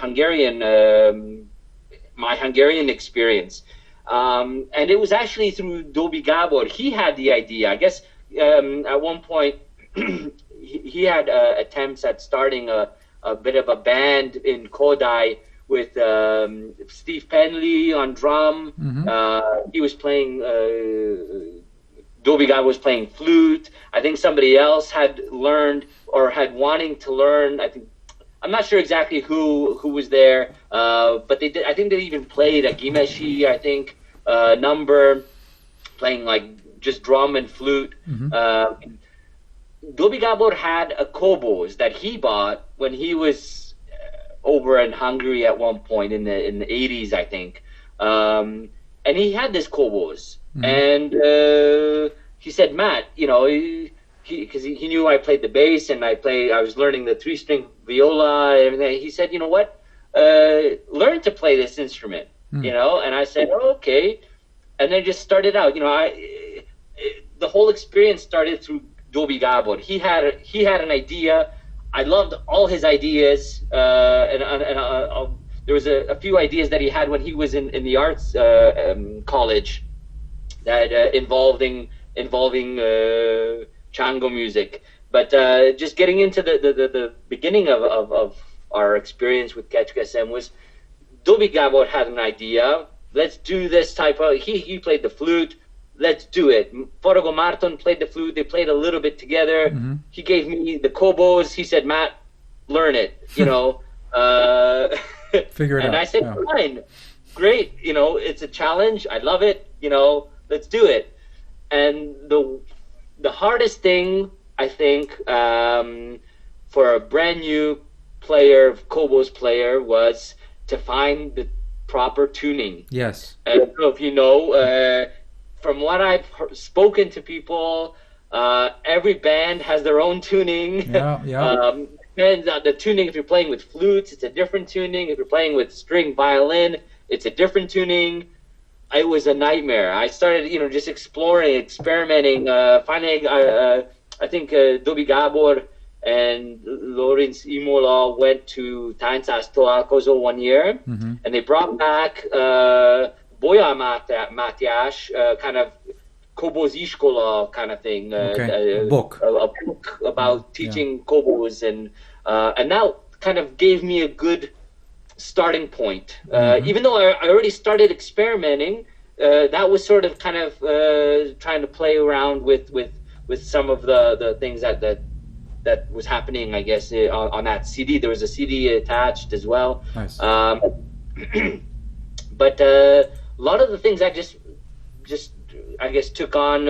my Hungarian experience. And it was actually through Dobi Gábor. He had the idea. I guess at one point he had attempts at starting a bit of a band in Kodai Steve Penley on drum. He was playing. Dobi Gabo was playing flute. I think somebody else had learned or had wanting to learn. I'm not sure exactly who was there, but they did. I think they even played a Gyimes, I think, number, playing like just drum and flute. Dobi Gabor had a kobos that he bought when he was over in Hungary at one point in the 80s, I think, and he had this kobos, and he said, Matt, you know, because he knew I played the bass and I was learning the 3-string viola and everything. He said, you know what, learn to play this instrument, you know. And I said, oh, okay, and then just started out. You know, the whole experience started through Dobi Gabor. He had an idea. I loved all his ideas, and there was a few ideas that he had when he was in the arts college that involving Chango music. But just getting into the beginning of our experience with Kecskesem was Dobi Gabor had an idea. Let's do this type of. He played the flute. Let's do it. Forgo Marton played the flute. They played a little bit together. He gave me the kobos. He said, Matt, learn it. You know. Figure it out. And I said, fine, great. You know, it's a challenge. I love it. You know, let's do it. And the hardest thing, I think, for a brand new player, kobos player, was to find the proper tuning. Yes. I don't know if you know, from what I've spoken to people, every band has their own tuning. Yeah. Depends on the tuning. If you're playing with flutes, it's a different tuning. If you're playing with string violin, it's a different tuning. It was a nightmare. I started, you know, just exploring, experimenting. Finally, I think Dobi Gabor and Lorenz Imola went to Tanchaz Talk one year, and they brought back Boya Matyás, kind of Kobos Iskola kind of thing. A book about teaching kobos, and that kind of gave me a good starting point. Even though I already started experimenting, that was sort of kind of trying to play around with some of the things that was happening, I guess, on that CD. There was a CD attached as well. Nice. But a lot of the things I just I guess took on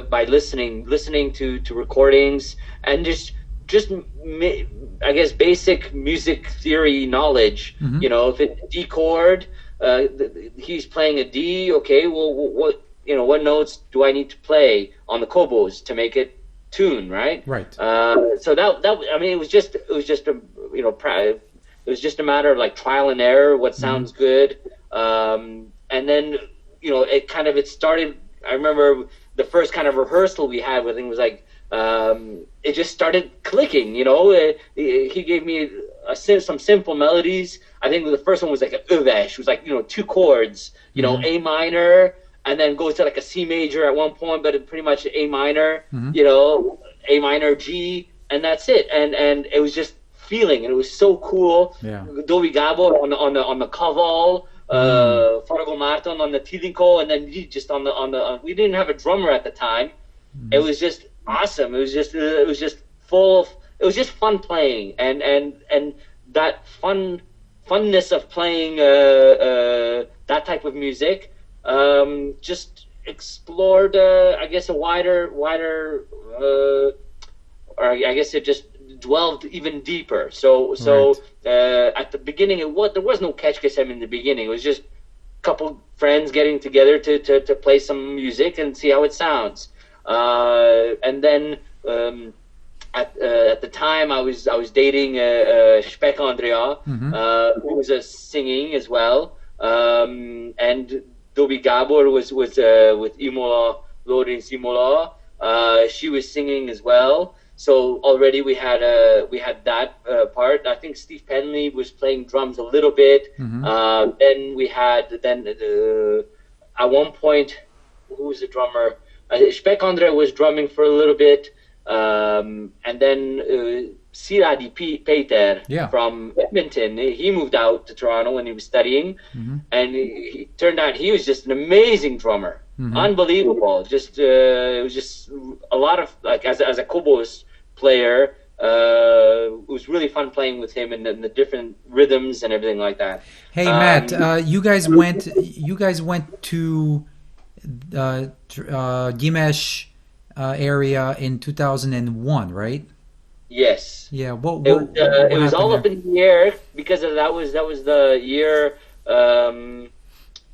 by listening to recordings and just I guess basic music theory knowledge. You know, if it's D chord, he's playing a D. Okay, well, what notes do I need to play on the kobos to make it tune, right? Right. So that I mean, it was just a it was just a matter of like trial and error. What sounds good, and then it started. I remember the first kind of rehearsal we had with him was like. It just started clicking, you know. He gave me some simple melodies. I think the first one was like a öves. It was like, 2 chords, A minor, and then goes to like a C major at one point, but it pretty much A minor, A minor G, and that's it. And it was just feeling, and it was so cool. Yeah. Dobi Gabo on the kaval, Forgo Marton on the tilinko, and then just on the we didn't have a drummer at the time. It was just awesome. It was just full of. It was just fun playing, and that funness of playing that type of music just explored, I guess, a wider, or I guess it just dwelled even deeper. So at the beginning, there was no Kecskesem in the beginning. It was just a couple friends getting together to play some music and see how it sounds. And then at the time I was dating Spek Andrea, who was singing as well, and Dobi Gabor was with Imola, Lorenz Imola. She was singing as well. So already we had that part. I think Steve Penley was playing drums a little bit. Then we had at one point, who was the drummer? Spek Andre was drumming for a little bit, and then Siradi Peter Yeah. from Edmonton. He moved out to Toronto when he was studying, and he turned out he was just an amazing drummer. Unbelievable. Just it was just a lot of like as a kobos player. It was really fun playing with him and the different rhythms and everything like that. Hey Matt, you guys went to Gyimes area in 2001, right? Yes. Yeah. What it was all up there? in the air because that was the year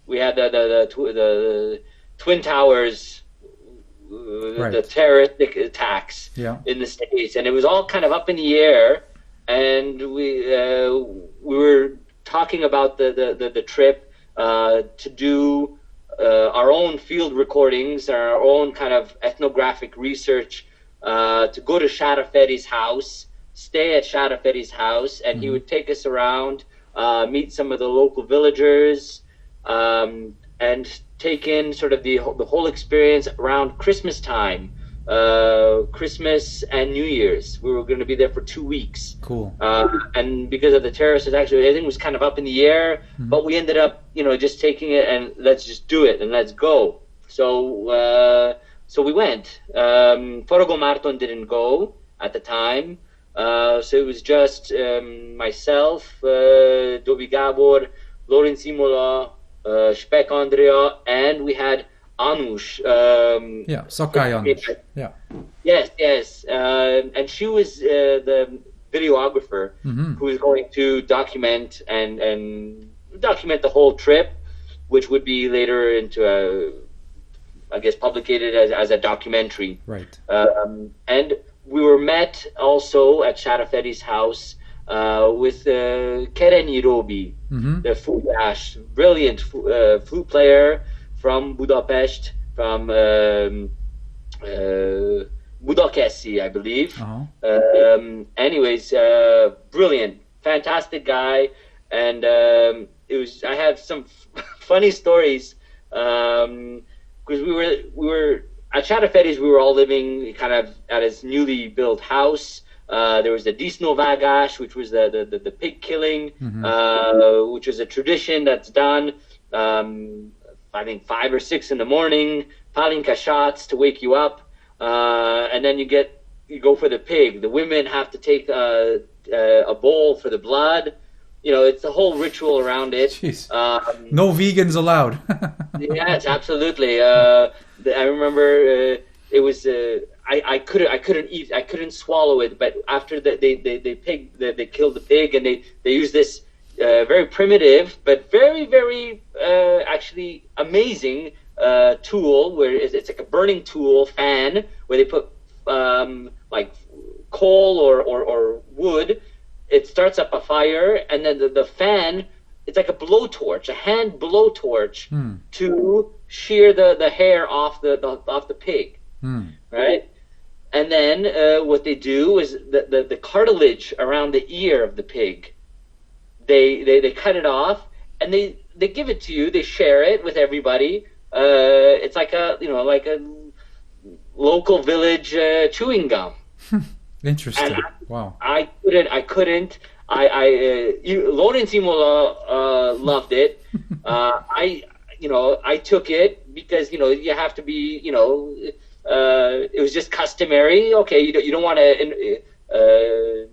we had the Twin Towers, the terrorist attacks in the States, and it was all kind of up in the air. And we were talking about the trip to do our own field recordings, our own kind of ethnographic research, to go to Sharafetti's house, stay at Sharafetti's house, and he would take us around, meet some of the local villagers, and take in sort of the whole experience around Christmas time, Christmas and New Year's. We were going to be there for 2 weeks. Cool. And because of the terrorist attacks, everything was kind of up in the air, but we ended up, just taking it and let's just do it and let's go. So we went. Forogo Marton didn't go at the time. So it was just myself, Dobi Gabor, Lorin Simola, Spek Andrea, and we had Anush. Sakai Anush. Yeah. Yes. And she was the videographer who was going to document and document the whole trip, which would be later into publicated as a documentary. Right. And we were met also at Sharafetti's house with Keren Irobi, the Fugash, brilliant flute player from Budapest, from Budakeszi, I believe. Anyways, brilliant, fantastic guy, and I have some funny stories because we were at Sharafetti's. We were all living kind of at his newly built house. There was the Disno Vagash, which was the pig killing, which was a tradition that's done. I think 5 or 6 in the morning, palinka shots to wake you up, and then you go for the pig. The women have to take a bowl for the blood. It's the whole ritual around it. Jeez. No vegans allowed. Yes, absolutely. I remember it was. I couldn't swallow it. But after they killed the pig, and they used this very primitive but very very actually amazing tool where it's like a burning tool fan where they put like coal or wood. It starts up a fire, and then the fan, it's like a blowtorch, a hand blowtorch to shear the hair off the pig, right? And then what they do is the cartilage around the ear of the pig, they cut it off, and they give it to you. They share it with everybody. It's like a local village chewing gum. Interesting. Wow. I couldn't. Lorenz Imola loved it. I took it because you have to be. It was just customary. Okay, you don't want to.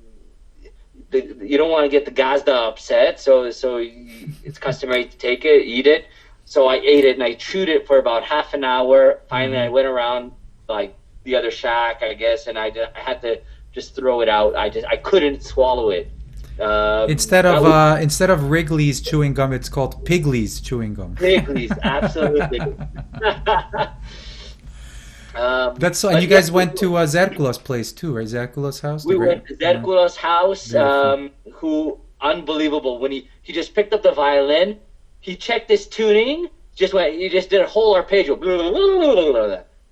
You don't want to get the Gazda upset, so it's customary to take it, eat it. So I ate it and I chewed it for about half an hour. Finally, I went around like the other shack, I guess, and I had to just throw it out. I couldn't swallow it. Instead of Wrigley's chewing gum, it's called Pigley's chewing gum. Pigley's, absolutely. That's so. And you guys went to Zerkula's place too, right? Zerkula's house. We went to Zerkula's house. Who unbelievable when he just picked up the violin, he checked his tuning, he just did a whole arpeggio,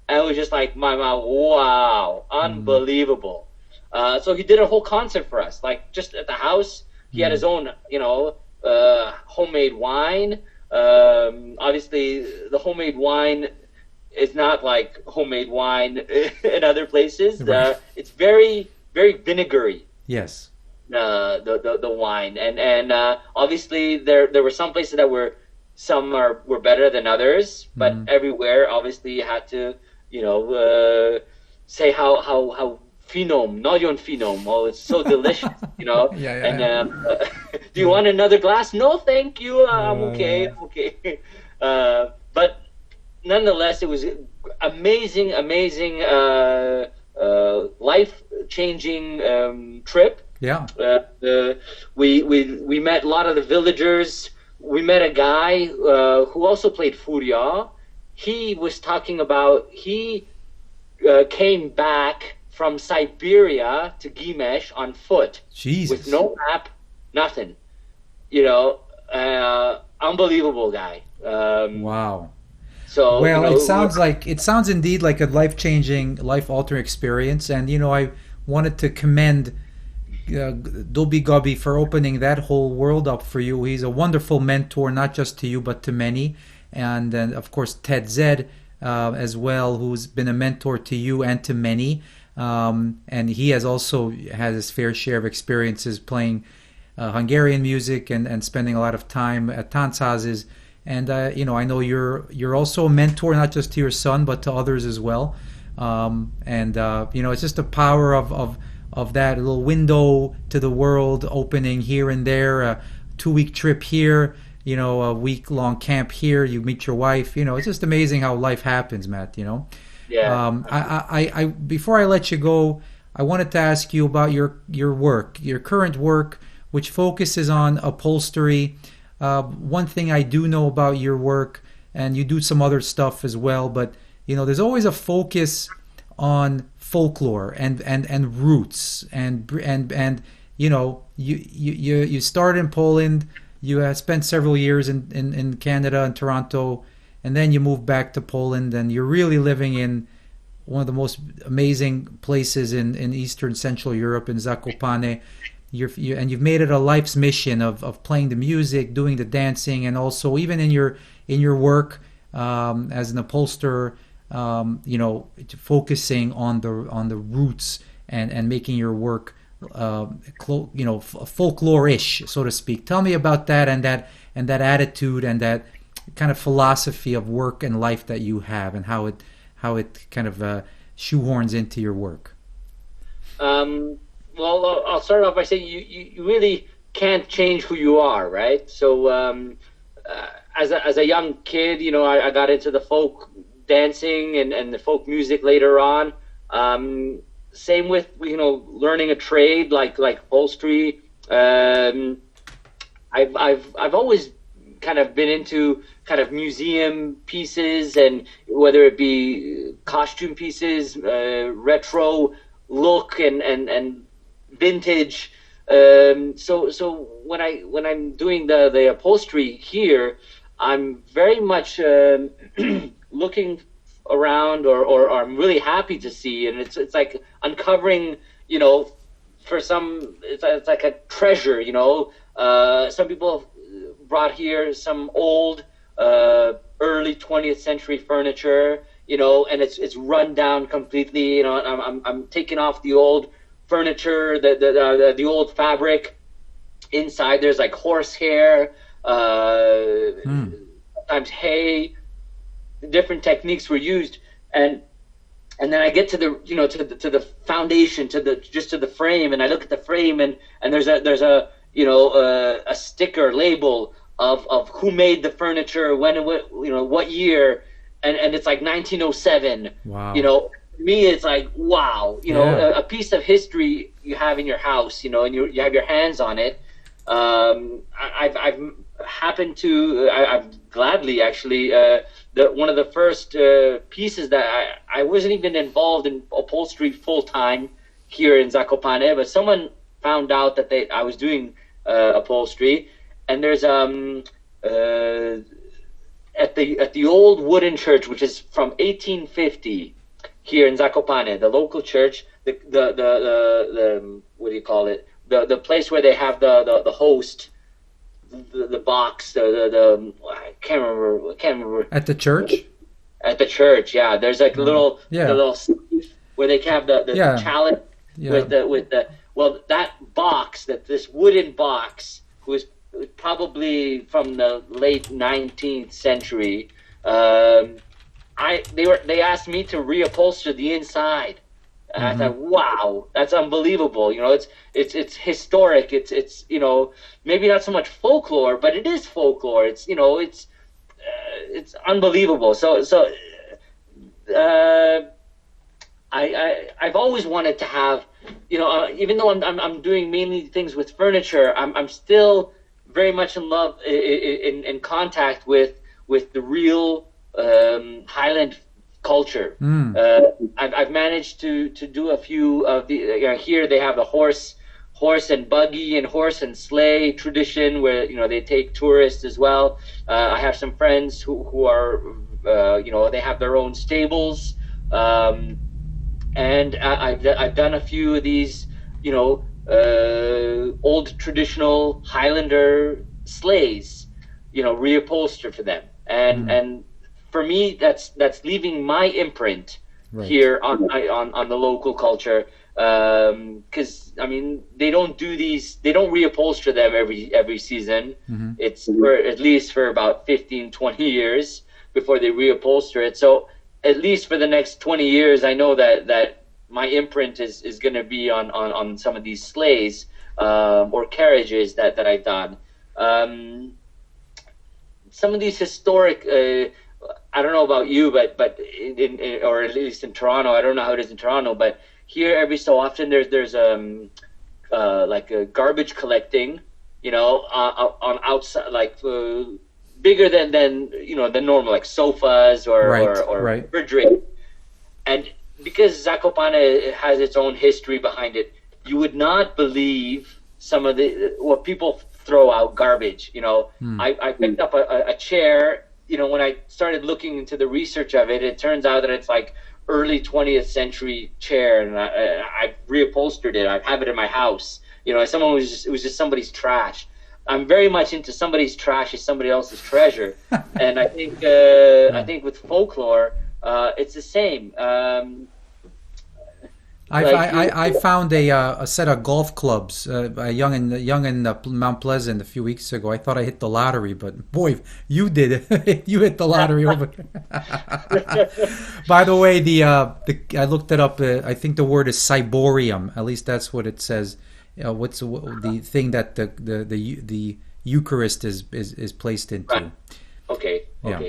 and it was just like my mouth. Wow, unbelievable. So he did a whole concert for us, like just at the house. He had his own, homemade wine. Obviously, the homemade wine is not like homemade wine in other places. Right. It's very, very vinegary. Yes. The wine, and obviously there were some places that were better than others, but everywhere obviously you had to say how phenom, nagyon phenom. Oh, it's so delicious, And do you want another glass? No, thank you. I'm okay. I'm okay. But nonetheless, it was amazing, life-changing trip. Yeah. We met a lot of the villagers. We met a guy who also played Furia. He was talking about he came back from Siberia to Gyimes on foot. Jesus. With no map, nothing. Unbelievable guy. Wow. So well, it sounds indeed like a life-changing, life-altering experience, and I wanted to commend Dobi Gobi for opening that whole world up for you. He's a wonderful mentor, not just to you but to many, and then of course Ted Zed as well, who's been a mentor to you and to many, and he has also had his fair share of experiences playing Hungarian music and spending a lot of time at Tanchaz's. And I know you're also a mentor, not just to your son but to others as well. It's just the power of that little window to the world opening here and there. A 2-week trip here, a week-long camp here. You meet your wife. It's just amazing how life happens, Matt. Yeah. I before I let you go, I wanted to ask you about your work, your current work, which focuses on upholstery. One thing I do know about your work, and you do some other stuff as well, but there's always a focus on folklore and roots and you started in Poland. You spent several years in Canada and Toronto, and then you moved back to Poland, and you're really living in one of the most amazing places in Eastern Central Europe, in Zakopane. You've made it a life's mission of playing the music, doing the dancing, and also even in your work as an upholsterer, focusing on the roots and making your work folklore-ish, so to speak. Tell me about that and that attitude and that kind of philosophy of work and life that you have, and how it kind of shoehorns into your work. Well, I'll start off by saying you really can't change who you are, right? So as a young kid, I got into the folk dancing and the folk music later on. Same with learning a trade like upholstery. I've always kind of been into kind of museum pieces, and whether it be costume pieces, retro look and vintage. So when I'm doing the upholstery here, I'm very much looking around, or I'm really happy to see, and it's like uncovering, for some it's like a treasure. Some people brought here some old early 20th century furniture, and it's run down completely. I'm taking off the old furniture, the old fabric. Inside there's like horsehair, sometimes hay. Different techniques were used, and then I get to the to the foundation, to the frame, and I look at the frame, and there's a a sticker label of who made the furniture, when, what year, and it's like 1907. Wow. Me, it's like, wow, a piece of history you have in your house, and you have your hands on it. I've happened to, I've gladly actually, one of the first pieces that I wasn't even involved in upholstery full time here in Zakopane, but someone found out that I was doing upholstery, and there's at the old wooden church, which is from 1850 here in Zakopane, the local church, the what do you call it? The place where they have the host, the box, I can't remember. At the church? At the church, yeah. There's like the little sleeve where they have the chalice with the well, that this wooden box, was probably from the late 19th century. They asked me to reupholster the inside. And I thought, wow, that's unbelievable. It's historic. It's maybe not so much folklore, but it is folklore. It's unbelievable. So I've always wanted to have, even though I'm doing mainly things with furniture, I'm still very much in love, in contact with the real Highland culture. I've managed to do a few of the. Here they have the horse and buggy and horse and sleigh tradition, where they take tourists as well. I have some friends who are they have their own stables, and I've done a few of these old traditional Highlander sleighs, reupholstered for them, and for me, that's leaving my imprint here on the local culture, because they don't do these, they don't reupholster them every season. It's at least for about 15-20 years before they reupholster it. So at least for the next 20 years, I know that my imprint is going to be on some of these sleighs or carriages that I've done. Some of these historic. I don't know about you, but or at least in Toronto, I don't know how it is in Toronto, but here every so often there's like a garbage collecting, on outside, like bigger than normal, like sofas or refrigerators. And because Zakopane has its own history behind it, you would not believe some of what people throw out garbage. I picked up a chair. When I started looking into the research of it, it turns out that it's like early 20th century chair, and I reupholstered it. I have it in my house. It was just somebody's trash. I'm very much into somebody's trash is somebody else's treasure, and I think with folklore, it's the same. I found a set of golf clubs, young in Mount Pleasant a few weeks ago. I thought I hit the lottery, but boy, you did it. You hit the lottery over there. By the way, I looked it up. I think the word is ciborium. At least that's what it says. What's the thing that the Eucharist is placed into? Right. Okay. Yeah.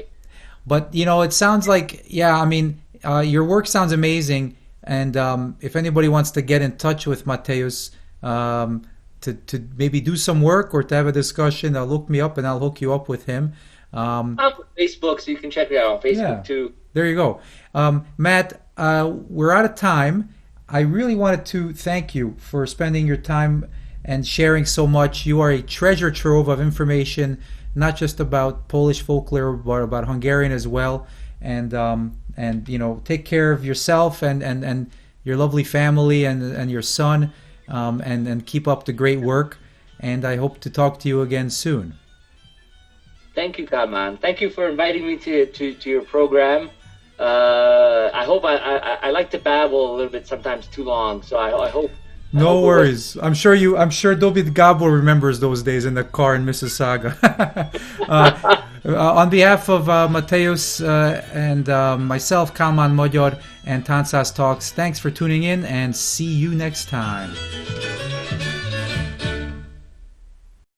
But it sounds like your work sounds amazing. And if anybody wants to get in touch with Mateusz to maybe do some work or to have a discussion, look me up and I'll hook you up with him. I'm on Facebook, so you can check me out on Facebook too. There you go. Matt, we're out of time. I really wanted to thank you for spending your time and sharing so much. You are a treasure trove of information, not just about Polish folklore, but about Hungarian as well. And take care of yourself and your lovely family and your son, and keep up the great work. And I hope to talk to you again soon. Thank you, Kalman. Thank you for inviting me to your program. I hope I like to babble a little bit, sometimes too long. So I hope. No worries. I'm sure Dobit Gabor remembers those days in the car in Mississauga. On behalf of Mateusz and myself, Kalman Magyar, and Tanchaz Talks, thanks for tuning in and see you next time.